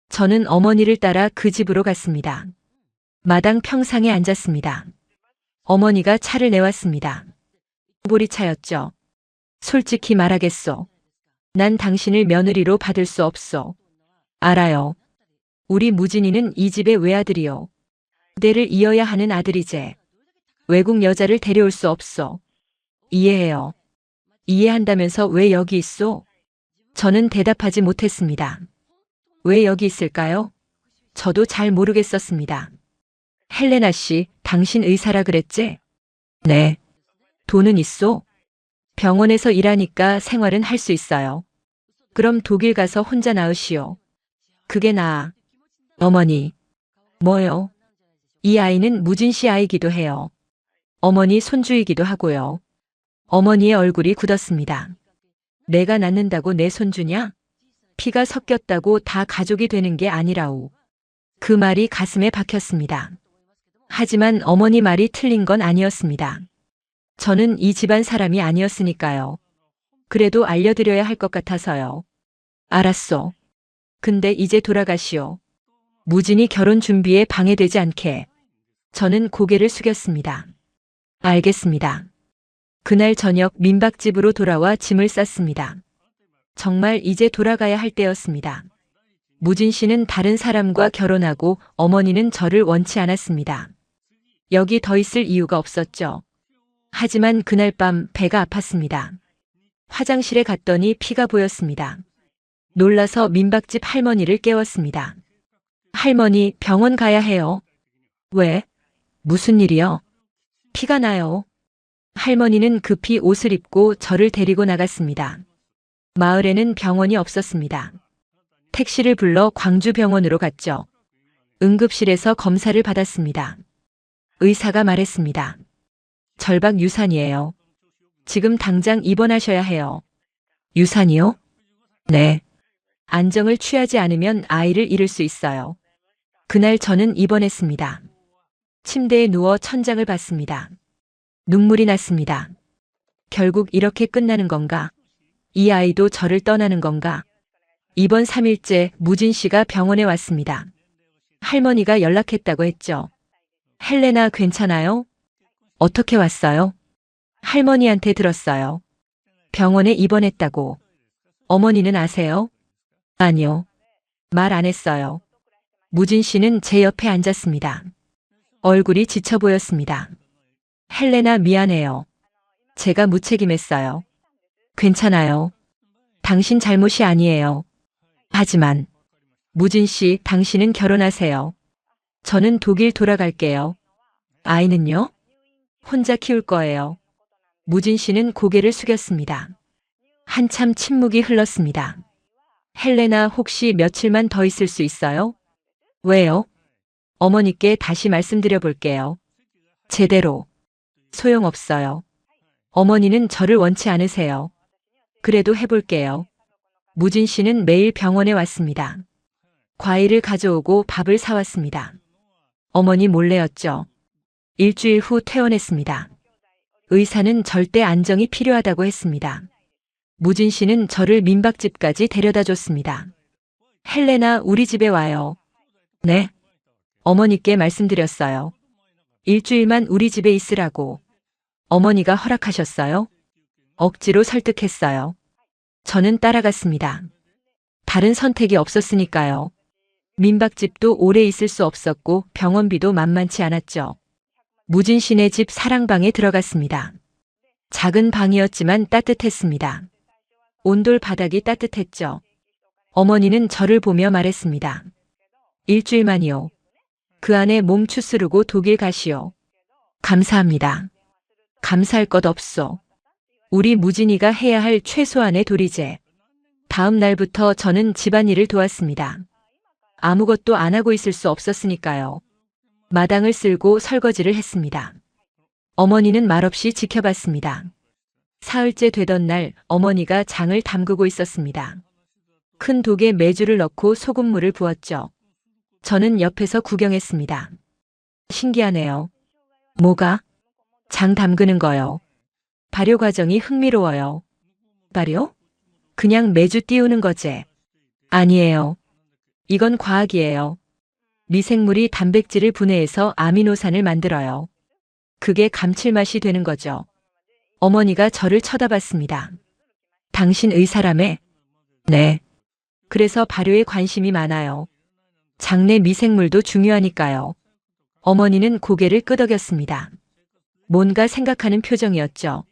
Speaker 1: 저는 어머니를 따라 그 집으로 갔습니다. 마당 평상에 앉았습니다. 어머니가 차를 내왔습니다. 보리차였죠. 솔직히 말하겠소. 난 당신을 며느리로 받을 수 없소. 알아요. 우리 무진이는 이 집의 외아들이요. 대를 이어야 하는 아들이제. 외국 여자를 데려올 수 없소. 이해해요. 이해한다면서 왜 여기 있소? 저는 대답하지 못했습니다. 왜 여기 있을까요? 저도 잘 모르겠었습니다. 헬레나 씨, 당신 의사라 그랬지? 네. 돈은 있소? 병원에서 일하니까 생활은 할 수 있어요. 그럼 독일 가서 혼자 낳으시오. 그게 나아. 어머니. 뭐요? 이 아이는 무진 씨 아이기도 해요. 어머니 손주이기도 하고요. 어머니의 얼굴이 굳었습니다. 내가 낳는다고 내 손주냐? 피가 섞였다고 다 가족이 되는 게 아니라오. 그 말이 가슴에 박혔습니다. 하지만 어머니 말이 틀린 건 아니었습니다. 저는 이 집안 사람이 아니었으니까요. 그래도 알려드려야 할 것 같아서요. 알았소. 근데 이제 돌아가시오. 무진이 결혼 준비에 방해되지 않게. 저는 고개를 숙였습니다. 알겠습니다. 그날 저녁 민박집으로 돌아와 짐을 쌌습니다. 정말 이제 돌아가야 할 때였습니다. 무진 씨는 다른 사람과 결혼하고 어머니는 저를 원치 않았습니다. 여기 더 있을 이유가 없었죠. 하지만 그날 밤 배가 아팠습니다. 화장실에 갔더니 피가 보였습니다. 놀라서 민박집 할머니를 깨웠습니다. 할머니, 병원 가야 해요. 왜? 무슨 일이요? 피가 나요. 할머니는 급히 옷을 입고 저를 데리고 나갔습니다. 마을에는 병원이 없었습니다. 택시를 불러 광주병원으로 갔죠. 응급실에서 검사를 받았습니다. 의사가 말했습니다. 절박 유산이에요. 지금 당장 입원하셔야 해요. 유산이요? 네. 안정을 취하지 않으면 아이를 잃을 수 있어요. 그날 저는 입원했습니다. 침대에 누워 천장을 봤습니다. 눈물이 났습니다. 결국 이렇게 끝나는 건가? 이 아이도 저를 떠나는 건가? 입원 3일째 무진 씨가 병원에 왔습니다. 할머니가 연락했다고 했죠. 헬레나 괜찮아요? 어떻게 왔어요? 할머니한테 들었어요. 병원에 입원했다고. 어머니는 아세요? 아니요. 말 안 했어요. 무진 씨는 제 옆에 앉았습니다. 얼굴이 지쳐 보였습니다. 헬레나 미안해요. 제가 무책임했어요. 괜찮아요. 당신 잘못이 아니에요. 하지만 무진 씨, 당신은 결혼하세요. 저는 독일 돌아갈게요. 아이는요? 혼자 키울 거예요. 무진 씨는 고개를 숙였습니다. 한참 침묵이 흘렀습니다. 헬레나 혹시 며칠만 더 있을 수 있어요? 왜요? 어머니께 다시 말씀드려 볼게요. 제대로. 소용없어요. 어머니는 저를 원치 않으세요. 그래도 해볼게요. 무진 씨는 매일 병원에 왔습니다. 과일을 가져오고 밥을 사왔습니다. 어머니 몰래였죠. 일주일 후 퇴원했습니다. 의사는 절대 안정이 필요하다고 했습니다. 무진 씨는 저를 민박집까지 데려다 줬습니다. 헬레나, 우리 집에 와요. 네? 어머니께 말씀드렸어요. 일주일만 우리 집에 있으라고. 어머니가 허락하셨어요? 억지로 설득했어요. 저는 따라갔습니다. 다른 선택이 없었으니까요. 민박집도 오래 있을 수 없었고 병원비도 만만치 않았죠. 무진 씨네 집 사랑방에 들어갔습니다. 작은 방이었지만 따뜻했습니다. 온돌 바닥이 따뜻했죠. 어머니는 저를 보며 말했습니다. 일주일만이요. 그 안에 몸 추스르고 독일 가시오. 감사합니다. 감사할 것 없소. 우리 무진이가 해야 할 최소한의 도리제. 다음 날부터 저는 집안일을 도왔습니다. 아무것도 안 하고 있을 수 없었으니까요. 마당을 쓸고 설거지를 했습니다. 어머니는 말없이 지켜봤습니다. 사흘째 되던 날 어머니가 장을 담그고 있었습니다. 큰 독에 메주를 넣고 소금물을 부었죠. 저는 옆에서 구경했습니다. 신기하네요. 뭐가? 장 담그는 거요. 발효 과정이 흥미로워요. 발효? 그냥 메주 띄우는 거제. 아니에요. 이건 과학이에요. 미생물이 단백질을 분해해서 아미노산을 만들어요. 그게 감칠맛이 되는 거죠. 어머니가 저를 쳐다봤습니다. 당신 의사라며? 네. 그래서 발효에 관심이 많아요. 장내 미생물도 중요하니까요. 어머니는 고개를 끄덕였습니다. 뭔가 생각하는 표정이었죠.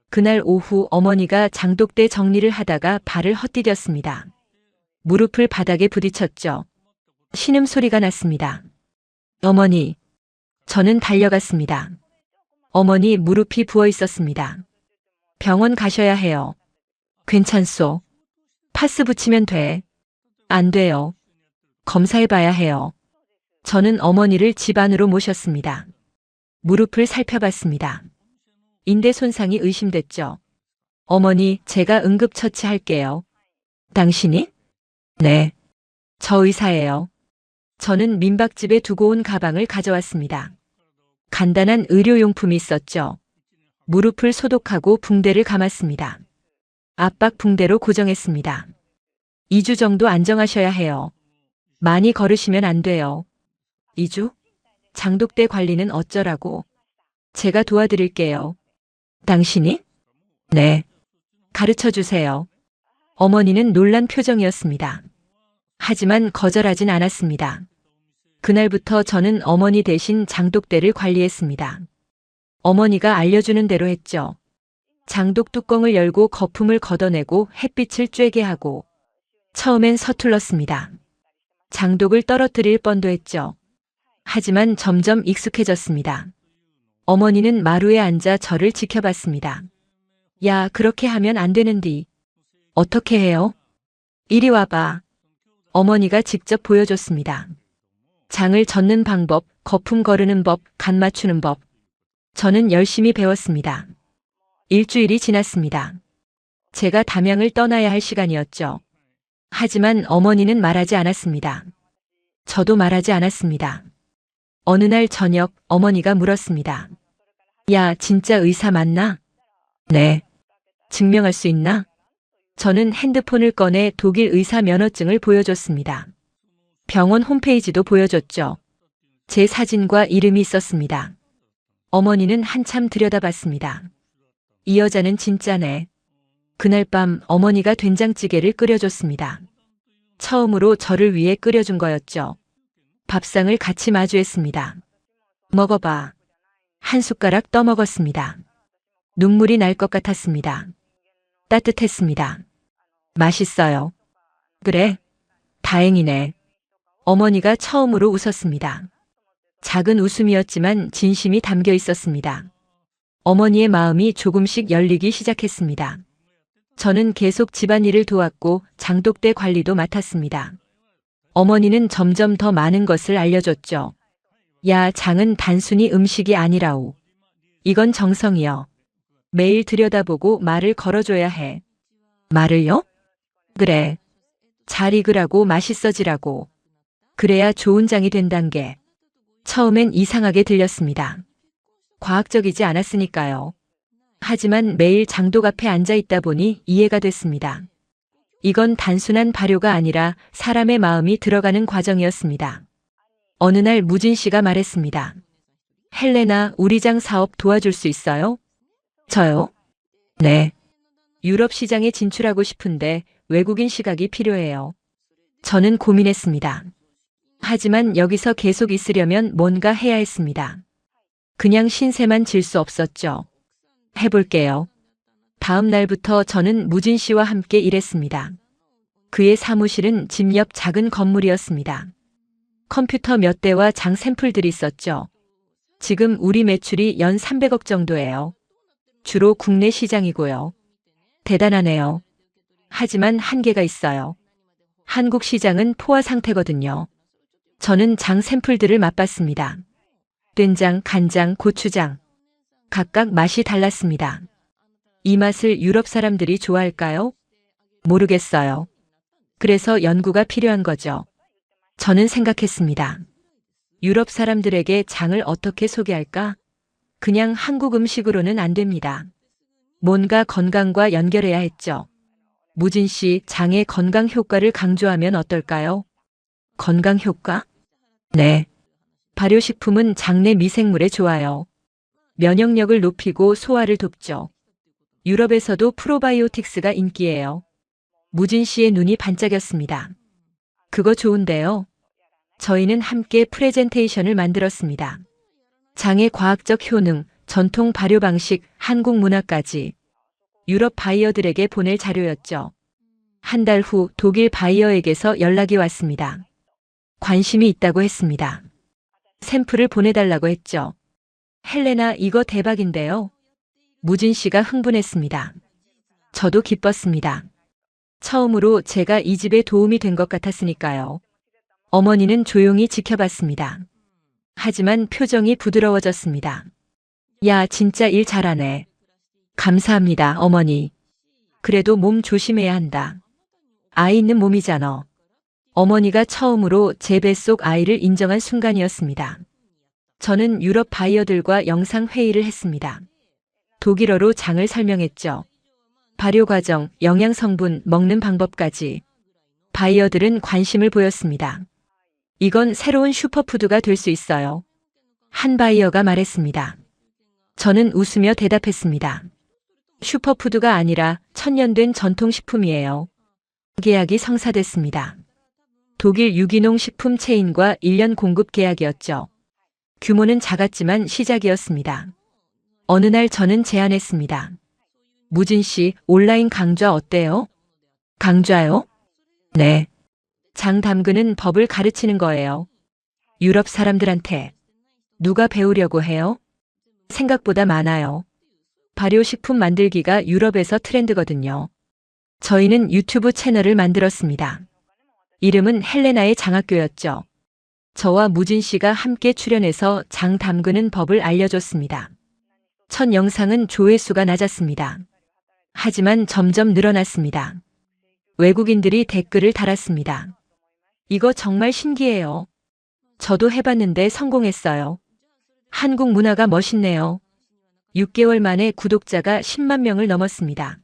Speaker 1: 그날 오후 어머니가 장독대 정리를 하다가 발을 헛디뎠습니다. 무릎을 바닥에 부딪혔죠. 신음소리가 났습니다. 어머니. 저는 달려갔습니다. 어머니 무릎이 부어 있었습니다. 병원 가셔야 해요. 괜찮소. 파스 붙이면 돼. 안 돼요. 검사해봐야 해요. 저는 어머니를 집 안으로 모셨습니다. 무릎을 살펴봤습니다. 인대 손상이 의심됐죠. 어머니, 제가 응급처치할게요. 당신이? 네. 저 의사예요. 저는 민박집에 두고 온 가방을 가져왔습니다. 간단한 의료용품이 있었죠. 무릎을 소독하고 붕대를 감았습니다. 압박 붕대로 고정했습니다. 2주 정도 안정하셔야 해요. 많이 걸으시면 안 돼요. 2주? 장독대 관리는 어쩌라고? 제가 도와드릴게요. 당신이? 네. 가르쳐 주세요. 어머니는 놀란 표정이었습니다. 하지만 거절하진 않았습니다. 그날부터 저는 어머니 대신 장독대를 관리했습니다. 어머니가 알려주는 대로 했죠. 장독 뚜껑을 열고 거품을 걷어내고 햇빛을 쬐게 하고 처음엔 서툴렀습니다. 장독을 떨어뜨릴 뻔도 했죠. 하지만 점점 익숙해졌습니다. 어머니는 마루에 앉아 저를 지켜봤습니다. 야, 그렇게 하면 안 되는디. 어떻게 해요? 이리 와봐. 어머니가 직접 보여줬습니다. 장을 젓는 방법, 거품 거르는 법, 간 맞추는 법. 저는 열심히 배웠습니다. 일주일이 지났습니다. 제가 담양을 떠나야 할 시간이었죠. 하지만 어머니는 말하지 않았습니다. 저도 말하지 않았습니다. 어느 날 저녁 어머니가 물었습니다. 야, 진짜 의사 맞나? 네. 증명할 수 있나? 저는 핸드폰을 꺼내 독일 의사 면허증을 보여줬습니다. 병원 홈페이지도 보여줬죠. 제 사진과 이름이 있었습니다. 어머니는 한참 들여다봤습니다. 이 여자는 진짜네. 그날 밤 어머니가 된장찌개를 끓여줬습니다. 처음으로 저를 위해 끓여준 거였죠. 밥상을 같이 마주했습니다. 먹어봐. 한 숟가락 떠먹었습니다. 눈물이 날 것 같았습니다. 따뜻했습니다. 맛있어요. 그래? 다행이네. 어머니가 처음으로 웃었습니다. 작은 웃음이었지만 진심이 담겨 있었습니다. 어머니의 마음이 조금씩 열리기 시작했습니다. 저는 계속 집안일을 도왔고 장독대 관리도 맡았습니다. 어머니는 점점 더 많은 것을 알려줬죠. 야, 장은 단순히 음식이 아니라오. 이건 정성이여. 매일 들여다보고 말을 걸어줘야 해. 말을요? 그래. 잘 익으라고 맛있어지라고. 그래야 좋은 장이 된단 게. 처음엔 이상하게 들렸습니다. 과학적이지 않았으니까요. 하지만 매일 장독 앞에 앉아 있다 보니 이해가 됐습니다. 이건 단순한 발효가 아니라 사람의 마음이 들어가는 과정이었습니다. 어느 날 무진 씨가 말했습니다. 헬레나, 우리 장 사업 도와줄 수 있어요? 저요? 네. 유럽 시장에 진출하고 싶은데 외국인 시각이 필요해요. 저는 고민했습니다. 하지만 여기서 계속 있으려면 뭔가 해야 했습니다. 그냥 신세만 질 수 없었죠. 해볼게요. 다음 날부터 저는 무진 씨와 함께 일했습니다. 그의 사무실은 집 옆 작은 건물이었습니다. 컴퓨터 몇 대와 장 샘플들이 있었죠. 지금 우리 매출이 연 300억 정도예요. 주로 국내 시장이고요. 대단하네요. 하지만 한계가 있어요. 한국 시장은 포화 상태거든요. 저는 장 샘플들을 맛봤습니다. 된장, 간장, 고추장. 각각 맛이 달랐습니다. 이 맛을 유럽 사람들이 좋아할까요? 모르겠어요. 그래서 연구가 필요한 거죠. 저는 생각했습니다. 유럽 사람들에게 장을 어떻게 소개할까? 그냥 한국 음식으로는 안 됩니다. 뭔가 건강과 연결해야 했죠. 무진 씨, 장의 건강 효과를 강조하면 어떨까요? 건강 효과? 네. 발효식품은 장내 미생물에 좋아요. 면역력을 높이고 소화를 돕죠. 유럽에서도 프로바이오틱스가 인기예요. 무진 씨의 눈이 반짝였습니다. 그거 좋은데요. 저희는 함께 프레젠테이션을 만들었습니다. 장의 과학적 효능, 전통 발효 방식, 한국 문화까지 유럽 바이어들에게 보낼 자료였죠. 한 달 후 독일 바이어에게서 연락이 왔습니다. 관심이 있다고 했습니다. 샘플을 보내달라고 했죠. 헬레나, 이거 대박인데요. 무진 씨가 흥분했습니다. 저도 기뻤습니다. 처음으로 제가 이 집에 도움이 된 것 같았으니까요. 어머니는 조용히 지켜봤습니다. 하지만 표정이 부드러워졌습니다. 야, 진짜 일 잘하네. 감사합니다, 어머니. 그래도 몸 조심해야 한다. 아이 있는 몸이잖아. 어머니가 처음으로 제 뱃속 아이를 인정한 순간이었습니다. 저는 유럽 바이어들과 영상 회의를 했습니다. 독일어로 장을 설명했죠. 발효 과정, 영양 성분, 먹는 방법까지. 바이어들은 관심을 보였습니다. 이건 새로운 슈퍼푸드가 될 수 있어요. 한 바이어가 말했습니다. 저는 웃으며 대답했습니다. 슈퍼푸드가 아니라 천년된 전통식품이에요. 계약이 성사됐습니다. 독일 유기농 식품 체인과 1년 공급 계약이었죠. 규모는 작았지만 시작이었습니다. 어느 날 저는 제안했습니다. 무진 씨, 온라인 강좌 어때요? 강좌요? 네. 장 담그는 법을 가르치는 거예요. 유럽 사람들한테. 누가 배우려고 해요? 생각보다 많아요. 발효식품 만들기가 유럽에서 트렌드거든요. 저희는 유튜브 채널을 만들었습니다. 이름은 헬레나의 장학교였죠. 저와 무진 씨가 함께 출연해서 장 담그는 법을 알려줬습니다. 첫 영상은 조회수가 낮았습니다. 하지만 점점 늘어났습니다. 외국인들이 댓글을 달았습니다. 이거 정말 신기해요. 저도 해봤는데 성공했어요. 한국 문화가 멋있네요. 6개월 만에 구독자가 10만 명을 넘었습니다.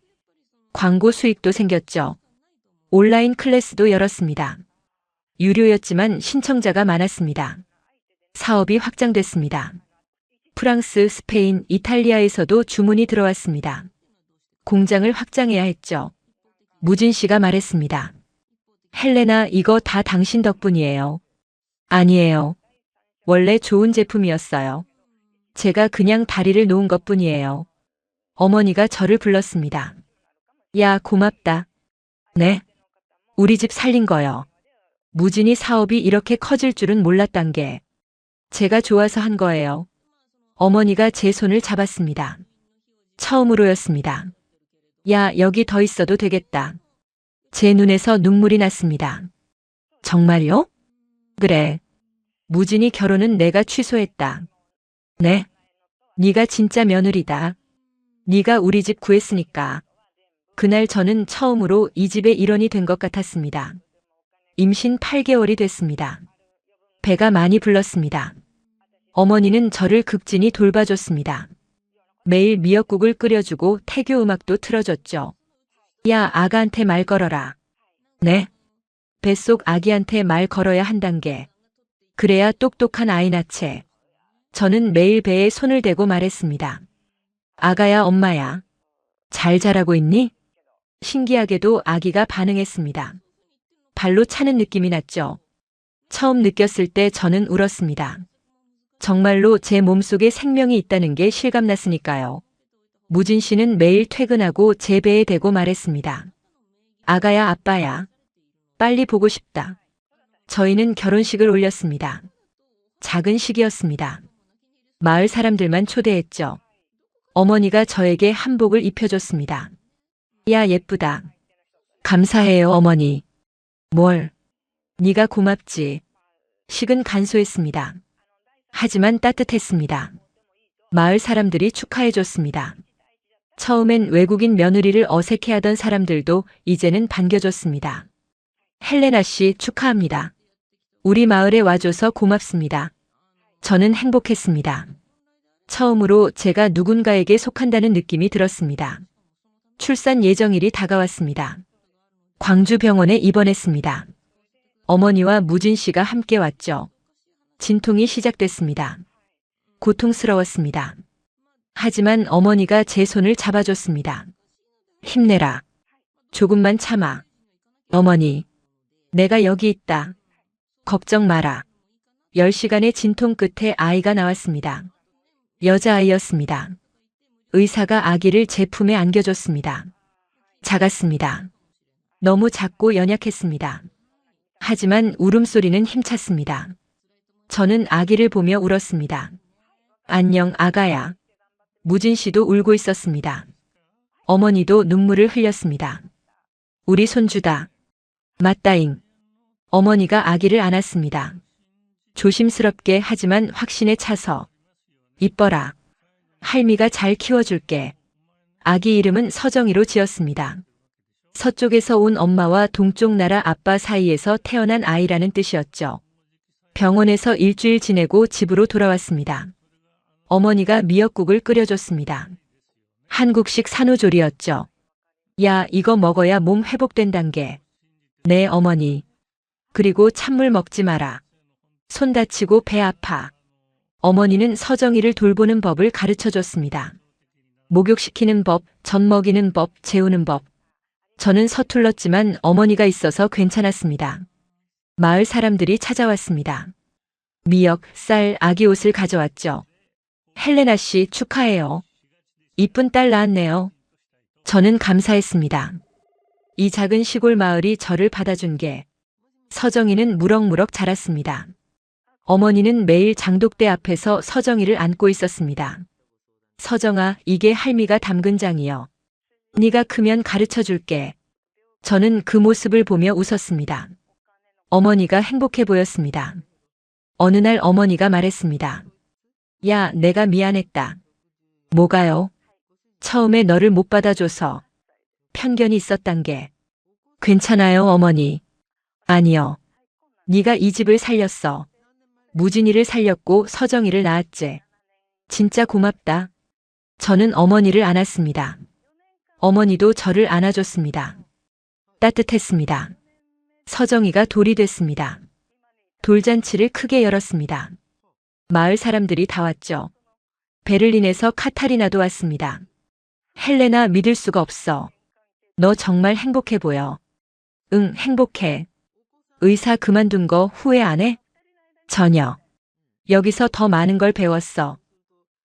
Speaker 1: 광고 수익도 생겼죠. 온라인 클래스도 열었습니다. 유료였지만 신청자가 많았습니다. 사업이 확장됐습니다. 프랑스, 스페인, 이탈리아에서도 주문이 들어왔습니다. 공장을 확장해야 했죠. 무진 씨가 말했습니다. 헬레나, 이거 다 당신 덕분이에요. 아니에요. 원래 좋은 제품이었어요. 제가 그냥 다리를 놓은 것뿐이에요. 어머니가 저를 불렀습니다. 야, 고맙다. 네. 우리 집 살린 거요. 무진이 사업이 이렇게 커질 줄은 몰랐단 게 제가 좋아서 한 거예요. 어머니가 제 손을 잡았습니다. 처음으로였습니다. 야, 여기 더 있어도 되겠다. 제 눈에서 눈물이 났습니다. 정말요? 그래. 무진이 결혼은 내가 취소했다. 네. 네가 진짜 며느리다. 네가 우리 집 구했으니까. 그날 저는 처음으로 이 집의 일원이 된 것 같았습니다. 임신 8개월이 됐습니다. 배가 많이 불렀습니다. 어머니는 저를 극진히 돌봐줬습니다. 매일 미역국을 끓여주고 태교 음악도 틀어줬죠. 야, 아가한테 말 걸어라. 네. 뱃속 아기한테 말 걸어야 한단 게. 그래야 똑똑한 아이 낳채. 저는 매일 배에 손을 대고 말했습니다. 아가야, 엄마야. 잘 자라고 있니? 신기하게도 아기가 반응했습니다. 발로 차는 느낌이 났죠. 처음 느꼈을 때 저는 울었습니다. 정말로 제 몸속에 생명이 있다는 게 실감났으니까요. 무진 씨는 매일 퇴근하고 제 배에 대고 말했습니다. 아가야, 아빠야. 빨리 보고 싶다. 저희는 결혼식을 올렸습니다. 작은 식이었습니다. 마을 사람들만 초대했죠. 어머니가 저에게 한복을 입혀줬습니다. 야, 예쁘다. 감사해요, 어머니. 뭘? 네가 고맙지. 식은 간소했습니다. 하지만 따뜻했습니다. 마을 사람들이 축하해줬습니다. 처음엔 외국인 며느리를 어색해하던 사람들도 이제는 반겨줬습니다. 헬레나 씨 축하합니다. 우리 마을에 와줘서 고맙습니다. 저는 행복했습니다. 처음으로 제가 누군가에게 속한다는 느낌이 들었습니다. 출산 예정일이 다가왔습니다. 광주병원에 입원했습니다. 어머니와 무진 씨가 함께 왔죠. 진통이 시작됐습니다. 고통스러웠습니다. 하지만 어머니가 제 손을 잡아줬습니다. 힘내라. 조금만 참아. 어머니, 내가 여기 있다. 걱정 마라. 10시간의 진통 끝에 아이가 나왔습니다. 여자아이였습니다. 의사가 아기를 제 품에 안겨줬습니다. 작았습니다. 너무 작고 연약했습니다. 하지만 울음소리는 힘찼습니다. 저는 아기를 보며 울었습니다. 안녕, 아가야. 무진 씨도 울고 있었습니다. 어머니도 눈물을 흘렸습니다. 우리 손주다. 맞다잉. 어머니가 아기를 안았습니다. 조심스럽게 하지만 확신에 차서. 이뻐라. 할미가 잘 키워줄게. 아기 이름은 서정이로 지었습니다. 서쪽에서 온 엄마와 동쪽 나라 아빠 사이에서 태어난 아이라는 뜻이었죠. 병원에서 일주일 지내고 집으로 돌아왔습니다. 어머니가 미역국을 끓여줬습니다. 한국식 산후조리였죠. 야, 이거 먹어야 몸 회복된단 게. 네, 어머니. 그리고 찬물 먹지 마라. 손 다치고 배 아파. 어머니는 서정이를 돌보는 법을 가르쳐줬습니다. 목욕시키는 법, 젖 먹이는 법, 재우는 법. 저는 서툴렀지만 어머니가 있어서 괜찮았습니다. 마을 사람들이 찾아왔습니다. 미역, 쌀, 아기 옷을 가져왔죠. 헬레나 씨 축하해요. 이쁜 딸 낳았네요. 저는 감사했습니다. 이 작은 시골 마을이 저를 받아준 게 서정이는 무럭무럭 자랐습니다. 어머니는 매일 장독대 앞에서 서정이를 안고 있었습니다. 서정아, 이게 할미가 담근 장이여. 네가 크면 가르쳐 줄게. 저는 그 모습을 보며 웃었습니다. 어머니가 행복해 보였습니다. 어느 날 어머니가 말했습니다. 야, 내가 미안했다. 뭐가요? 처음에 너를 못 받아줘서 편견이 있었단 게. 괜찮아요, 어머니. 아니요. 네가 이 집을 살렸어. 무진이를 살렸고 서정이를 낳았지. 진짜 고맙다. 저는 어머니를 안았습니다. 어머니도 저를 안아줬습니다. 따뜻했습니다. 서정이가 돌이 됐습니다. 돌잔치를 크게 열었습니다. 마을 사람들이 다 왔죠. 베를린에서 카타리나도 왔습니다. 헬레나 믿을 수가 없어. 너 정말 행복해 보여. 응, 행복해. 의사 그만둔 거 후회 안 해? 전혀. 여기서 더 많은 걸 배웠어.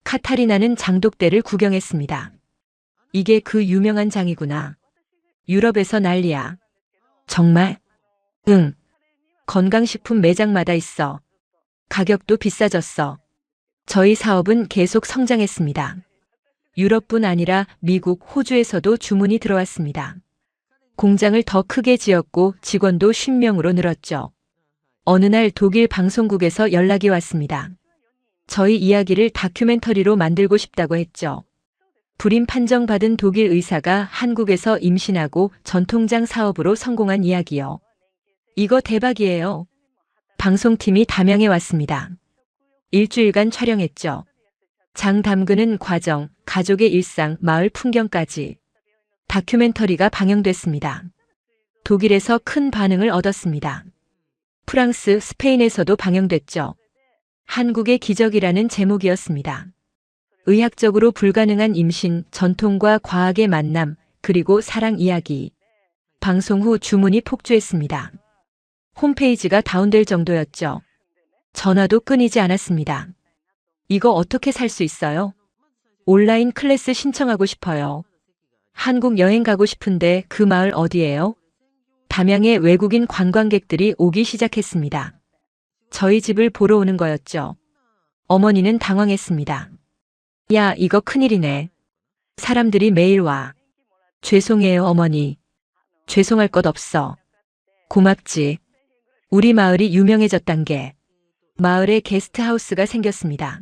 Speaker 1: 카타리나는 장독대를 구경했습니다. 이게 그 유명한 장이구나. 유럽에서 난리야. 정말? 응. 건강식품 매장마다 있어. 가격도 비싸졌어. 저희 사업은 계속 성장했습니다. 유럽뿐 아니라 미국, 호주에서도 주문이 들어왔습니다. 공장을 더 크게 지었고 직원도 50명으로 늘었죠. 어느 날 독일 방송국에서 연락이 왔습니다. 저희 이야기를 다큐멘터리로 만들고 싶다고 했죠. 불임 판정받은 독일 의사가 한국에서 임신하고 전통장 사업으로 성공한 이야기요. 이거 대박이에요. 방송팀이 담양에 왔습니다. 일주일간 촬영했죠. 장 담그는 과정, 가족의 일상, 마을 풍경까지. 다큐멘터리가 방영됐습니다. 독일에서 큰 반응을 얻었습니다. 프랑스, 스페인에서도 방영됐죠. 한국의 기적이라는 제목이었습니다. 의학적으로 불가능한 임신, 전통과 과학의 만남, 그리고 사랑 이야기. 방송 후 주문이 폭주했습니다. 홈페이지가 다운될 정도였죠. 전화도 끊이지 않았습니다. 이거 어떻게 살 수 있어요? 온라인 클래스 신청하고 싶어요. 한국 여행 가고 싶은데 그 마을 어디예요? 담양에 외국인 관광객들이 오기 시작했습니다. 저희 집을 보러 오는 거였죠. 어머니는 당황했습니다. 야, 이거 큰일이네. 사람들이 매일 와. 죄송해요, 어머니. 죄송할 것 없어. 고맙지. 우리 마을이 유명해졌단 게. 마을에 게스트하우스가 생겼습니다.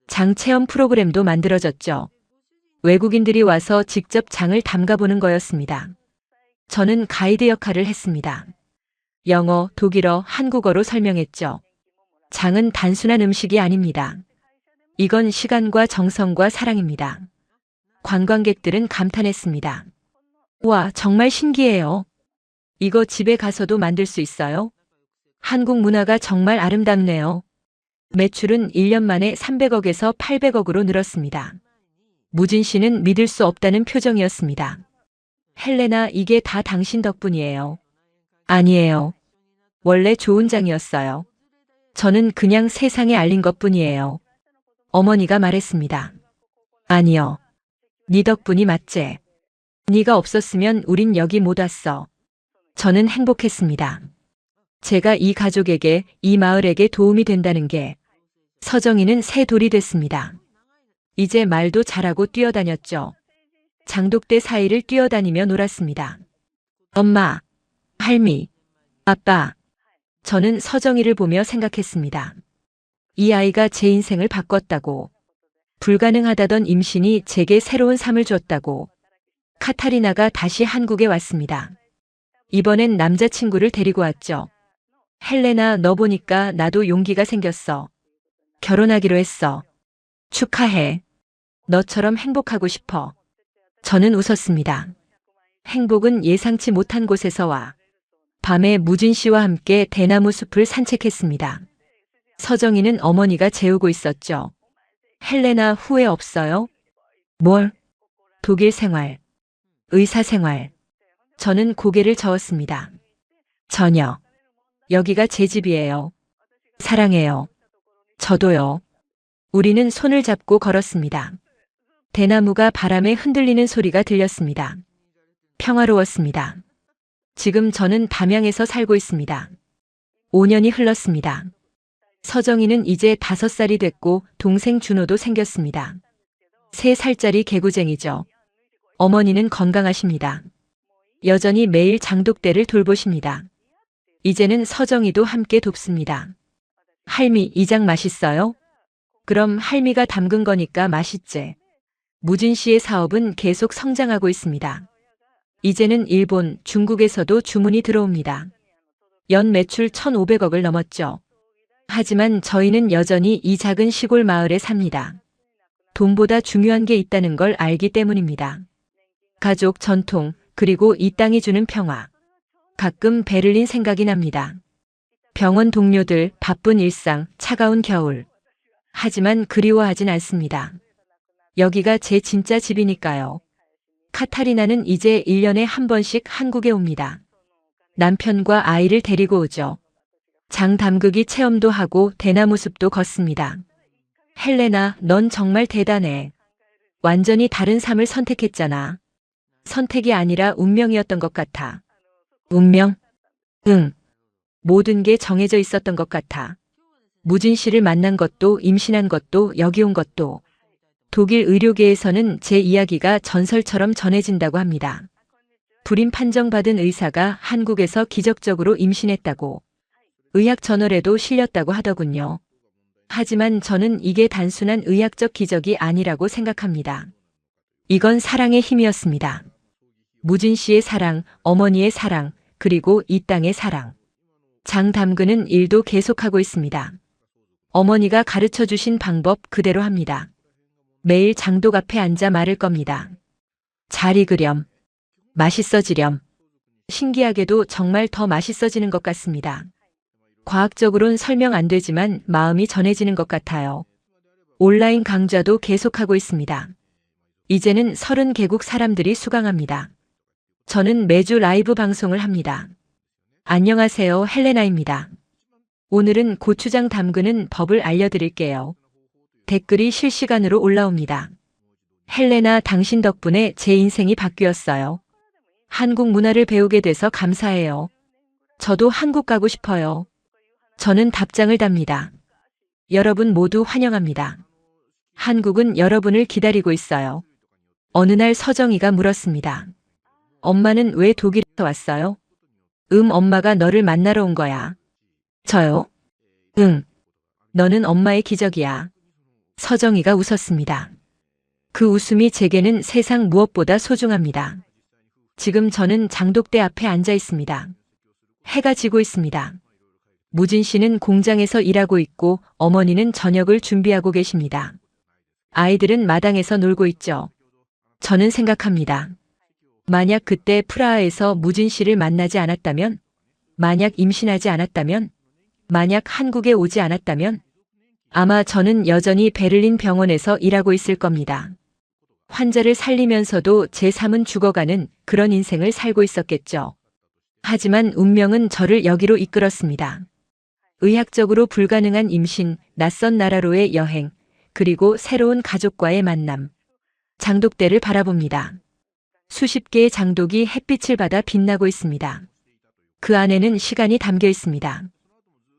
Speaker 1: 장 체험 프로그램도 만들어졌죠. 외국인들이 와서 직접 장을 담가보는 거였습니다. 저는 가이드 역할을 했습니다. 영어, 독일어, 한국어로 설명했죠. 장은 단순한 음식이 아닙니다. 이건 시간과 정성과 사랑입니다. 관광객들은 감탄했습니다. 와, 정말 신기해요. 이거 집에 가서도 만들 수 있어요? 한국 문화가 정말 아름답네요. 매출은 1년 만에 300억에서 800억으로 늘었습니다. 무진 씨는 믿을 수 없다는 표정이었습니다. 헬레나, 이게 다 당신 덕분이에요. 아니에요. 원래 좋은 장이었어요. 저는 그냥 세상에 알린 것뿐이에요. 어머니가 말했습니다. 아니요. 네 덕분이 맞지. 네가 없었으면 우린 여기 못 왔어. 저는 행복했습니다. 제가 이 가족에게, 이 마을에게 도움이 된다는 게. 서정이는 새 돌이 됐습니다. 이제 말도 잘하고 뛰어다녔죠. 장독대 사이를 뛰어다니며 놀았습니다. 엄마, 할미, 아빠. 저는 서정이를 보며 생각했습니다. 이 아이가 제 인생을 바꿨다고. 불가능하다던 임신이 제게 새로운 삶을 줬다고. 카타리나가 다시 한국에 왔습니다. 이번엔 남자친구를 데리고 왔죠. 헬레나, 너 보니까 나도 용기가 생겼어. 결혼하기로 했어. 축하해. 너처럼 행복하고 싶어. 저는 웃었습니다. 행복은 예상치 못한 곳에서 와. 밤에 무진 씨와 함께 대나무 숲을 산책했습니다. 서정이는 어머니가 재우고 있었죠. 헬레나, 후회 없어요? 뭘? 독일 생활, 의사 생활. 저는 고개를 저었습니다. 전혀. 여기가 제 집이에요. 사랑해요. 저도요. 우리는 손을 잡고 걸었습니다. 대나무가 바람에 흔들리는 소리가 들렸습니다. 평화로웠습니다. 지금 저는 담양에서 살고 있습니다. 5년이 흘렀습니다. 서정이는 이제 5살이 됐고 동생 준호도 생겼습니다. 3살짜리 개구쟁이죠. 어머니는 건강하십니다. 여전히 매일 장독대를 돌보십니다. 이제는 서정이도 함께 돕습니다. 할미, 이 장 맛있어요? 그럼 할미가 담근 거니까 맛있지. 무진 씨의 사업은 계속 성장하고 있습니다. 이제는 일본, 중국에서도 주문이 들어옵니다. 연 매출 1,500억을 넘었죠. 하지만 저희는 여전히 이 작은 시골 마을에 삽니다. 돈보다 중요한 게 있다는 걸 알기 때문입니다. 가족, 전통, 그리고 이 땅이 주는 평화. 가끔 베를린 생각이 납니다. 병원 동료들, 바쁜 일상, 차가운 겨울. 하지만 그리워하진 않습니다. 여기가 제 진짜 집이니까요. 카타리나는 이제 1년에 한 번씩 한국에 옵니다. 남편과 아이를 데리고 오죠. 장 담그기 체험도 하고 대나무 숲도 걷습니다. 헬레나, 넌 정말 대단해. 완전히 다른 삶을 선택했잖아. 선택이 아니라 운명이었던 것 같아. 운명? 응. 모든 게 정해져 있었던 것 같아. 무진 씨를 만난 것도, 임신한 것도, 여기 온 것도. 독일 의료계에서는 제 이야기가 전설처럼 전해진다고 합니다. 불임 판정받은 의사가 한국에서 기적적으로 임신했다고. 의학 저널에도 실렸다고 하더군요. 하지만 저는 이게 단순한 의학적 기적이 아니라고 생각합니다. 이건 사랑의 힘이었습니다. 무진 씨의 사랑, 어머니의 사랑, 그리고 이 땅의 사랑. 장 담그는 일도 계속하고 있습니다. 어머니가 가르쳐 주신 방법 그대로 합니다. 매일 장독 앞에 앉아 말을 겁니다. 잘 익으렴. 맛있어지렴. 신기하게도 정말 더 맛있어지는 것 같습니다. 과학적으론 설명 안 되지만 마음이 전해지는 것 같아요. 온라인 강좌도 계속하고 있습니다. 이제는 30개국 사람들이 수강합니다. 저는 매주 라이브 방송을 합니다. 안녕하세요, 헬레나입니다. 오늘은 고추장 담그는 법을 알려드릴게요. 댓글이 실시간으로 올라옵니다. 헬레나, 당신 덕분에 제 인생이 바뀌었어요. 한국 문화를 배우게 돼서 감사해요. 저도 한국 가고 싶어요. 저는 답장을 답니다. 여러분 모두 환영합니다. 한국은 여러분을 기다리고 있어요. 어느 날 서정이가 물었습니다. 엄마는 왜 독일에서 왔어요? 엄마가 너를 만나러 온 거야. 저요? 응. 너는 엄마의 기적이야. 서정이가 웃었습니다. 그 웃음이 제게는 세상 무엇보다 소중합니다. 지금 저는 장독대 앞에 앉아 있습니다. 해가 지고 있습니다. 무진 씨는 공장에서 일하고 있고 어머니는 저녁을 준비하고 계십니다. 아이들은 마당에서 놀고 있죠. 저는 생각합니다. 만약 그때 프라하에서 무진 씨를 만나지 않았다면, 만약 임신하지 않았다면, 만약 한국에 오지 않았다면, 아마 저는 여전히 베를린 병원에서 일하고 있을 겁니다. 환자를 살리면서도 제 삶은 죽어가는 그런 인생을 살고 있었겠죠. 하지만 운명은 저를 여기로 이끌었습니다. 의학적으로 불가능한 임신, 낯선 나라로의 여행, 그리고 새로운 가족과의 만남. 장독대를 바라봅니다. 수십 개의 장독이 햇빛을 받아 빛나고 있습니다. 그 안에는 시간이 담겨 있습니다.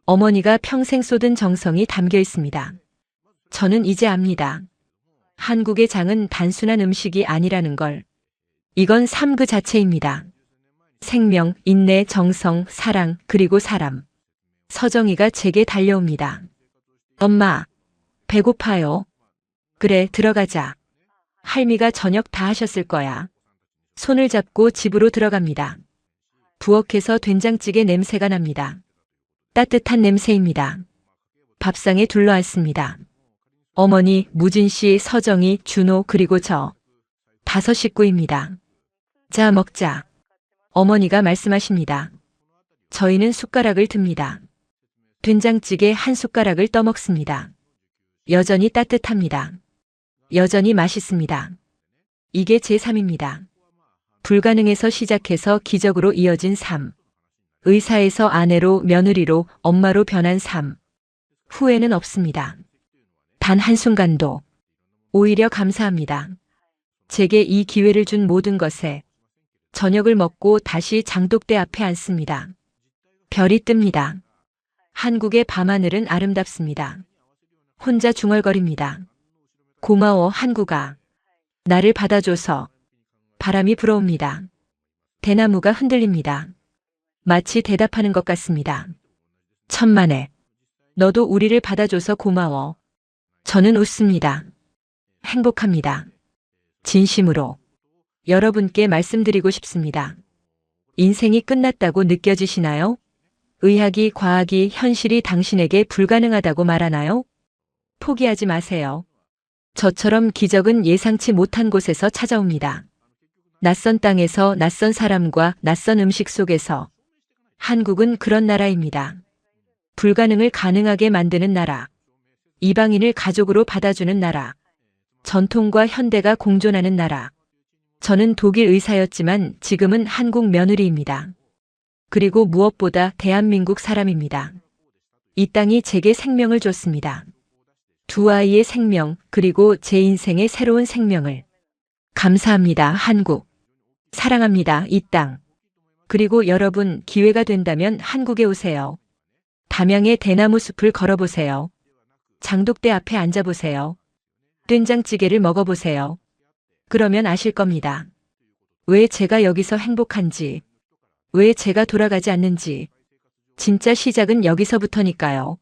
Speaker 1: 어머니가 평생 쏟은 정성이 담겨 있습니다. 저는 이제 압니다. 한국의 장은 단순한 음식이 아니라는 걸. 이건 삶 그 자체입니다. 생명, 인내, 정성, 사랑, 그리고 사람. 서정이가 제게 달려옵니다. 엄마, 배고파요. 그래, 들어가자. 할미가 저녁 다 하셨을 거야. 손을 잡고 집으로 들어갑니다. 부엌에서 된장찌개 냄새가 납니다. 따뜻한 냄새입니다. 밥상에 둘러앉습니다. 어머니, 무진 씨, 서정이, 준호, 그리고 저. 5 식구입니다. 자, 먹자. 어머니가 말씀하십니다. 저희는 숟가락을 듭니다. 된장찌개 한 숟가락을 떠먹습니다. 여전히 따뜻합니다. 여전히 맛있습니다. 이게 제 삶입니다. 불가능에서 시작해서 기적으로 이어진 삶. 의사에서 아내로, 며느리로, 엄마로 변한 삶. 후회는 없습니다. 단 한순간도. 오히려 감사합니다. 제게 이 기회를 준 모든 것에. 저녁을 먹고 다시 장독대 앞에 앉습니다. 별이 뜹니다. 한국의 밤하늘은 아름답습니다. 혼자 중얼거립니다. 고마워, 한국아. 나를 받아줘서. 바람이 불어옵니다. 대나무가 흔들립니다. 마치 대답하는 것 같습니다. 천만에. 너도 우리를 받아줘서 고마워. 저는 웃습니다. 행복합니다. 진심으로. 여러분께 말씀드리고 싶습니다. 인생이 끝났다고 느껴지시나요? 의학이, 과학이, 현실이 당신에게 불가능하다고 말하나요? 포기하지 마세요. 저처럼 기적은 예상치 못한 곳에서 찾아옵니다. 낯선 땅에서, 낯선 사람과 낯선 음식 속에서. 한국은 그런 나라입니다. 불가능을 가능하게 만드는 나라. 이방인을 가족으로 받아주는 나라. 전통과 현대가 공존하는 나라. 저는 독일 의사였지만 지금은 한국 며느리입니다. 그리고 무엇보다 대한민국 사람입니다. 이 땅이 제게 생명을 줬습니다. 2 아이의 생명, 그리고 제 인생의 새로운 생명을. 감사합니다, 한국. 사랑합니다, 이 땅. 그리고 여러분, 기회가 된다면 한국에 오세요. 담양의 대나무 숲을 걸어보세요. 장독대 앞에 앉아보세요. 된장찌개를 먹어보세요. 그러면 아실 겁니다. 왜 제가 여기서 행복한지, 왜 제가 돌아가지 않는지. 진짜 시작은 여기서부터니까요.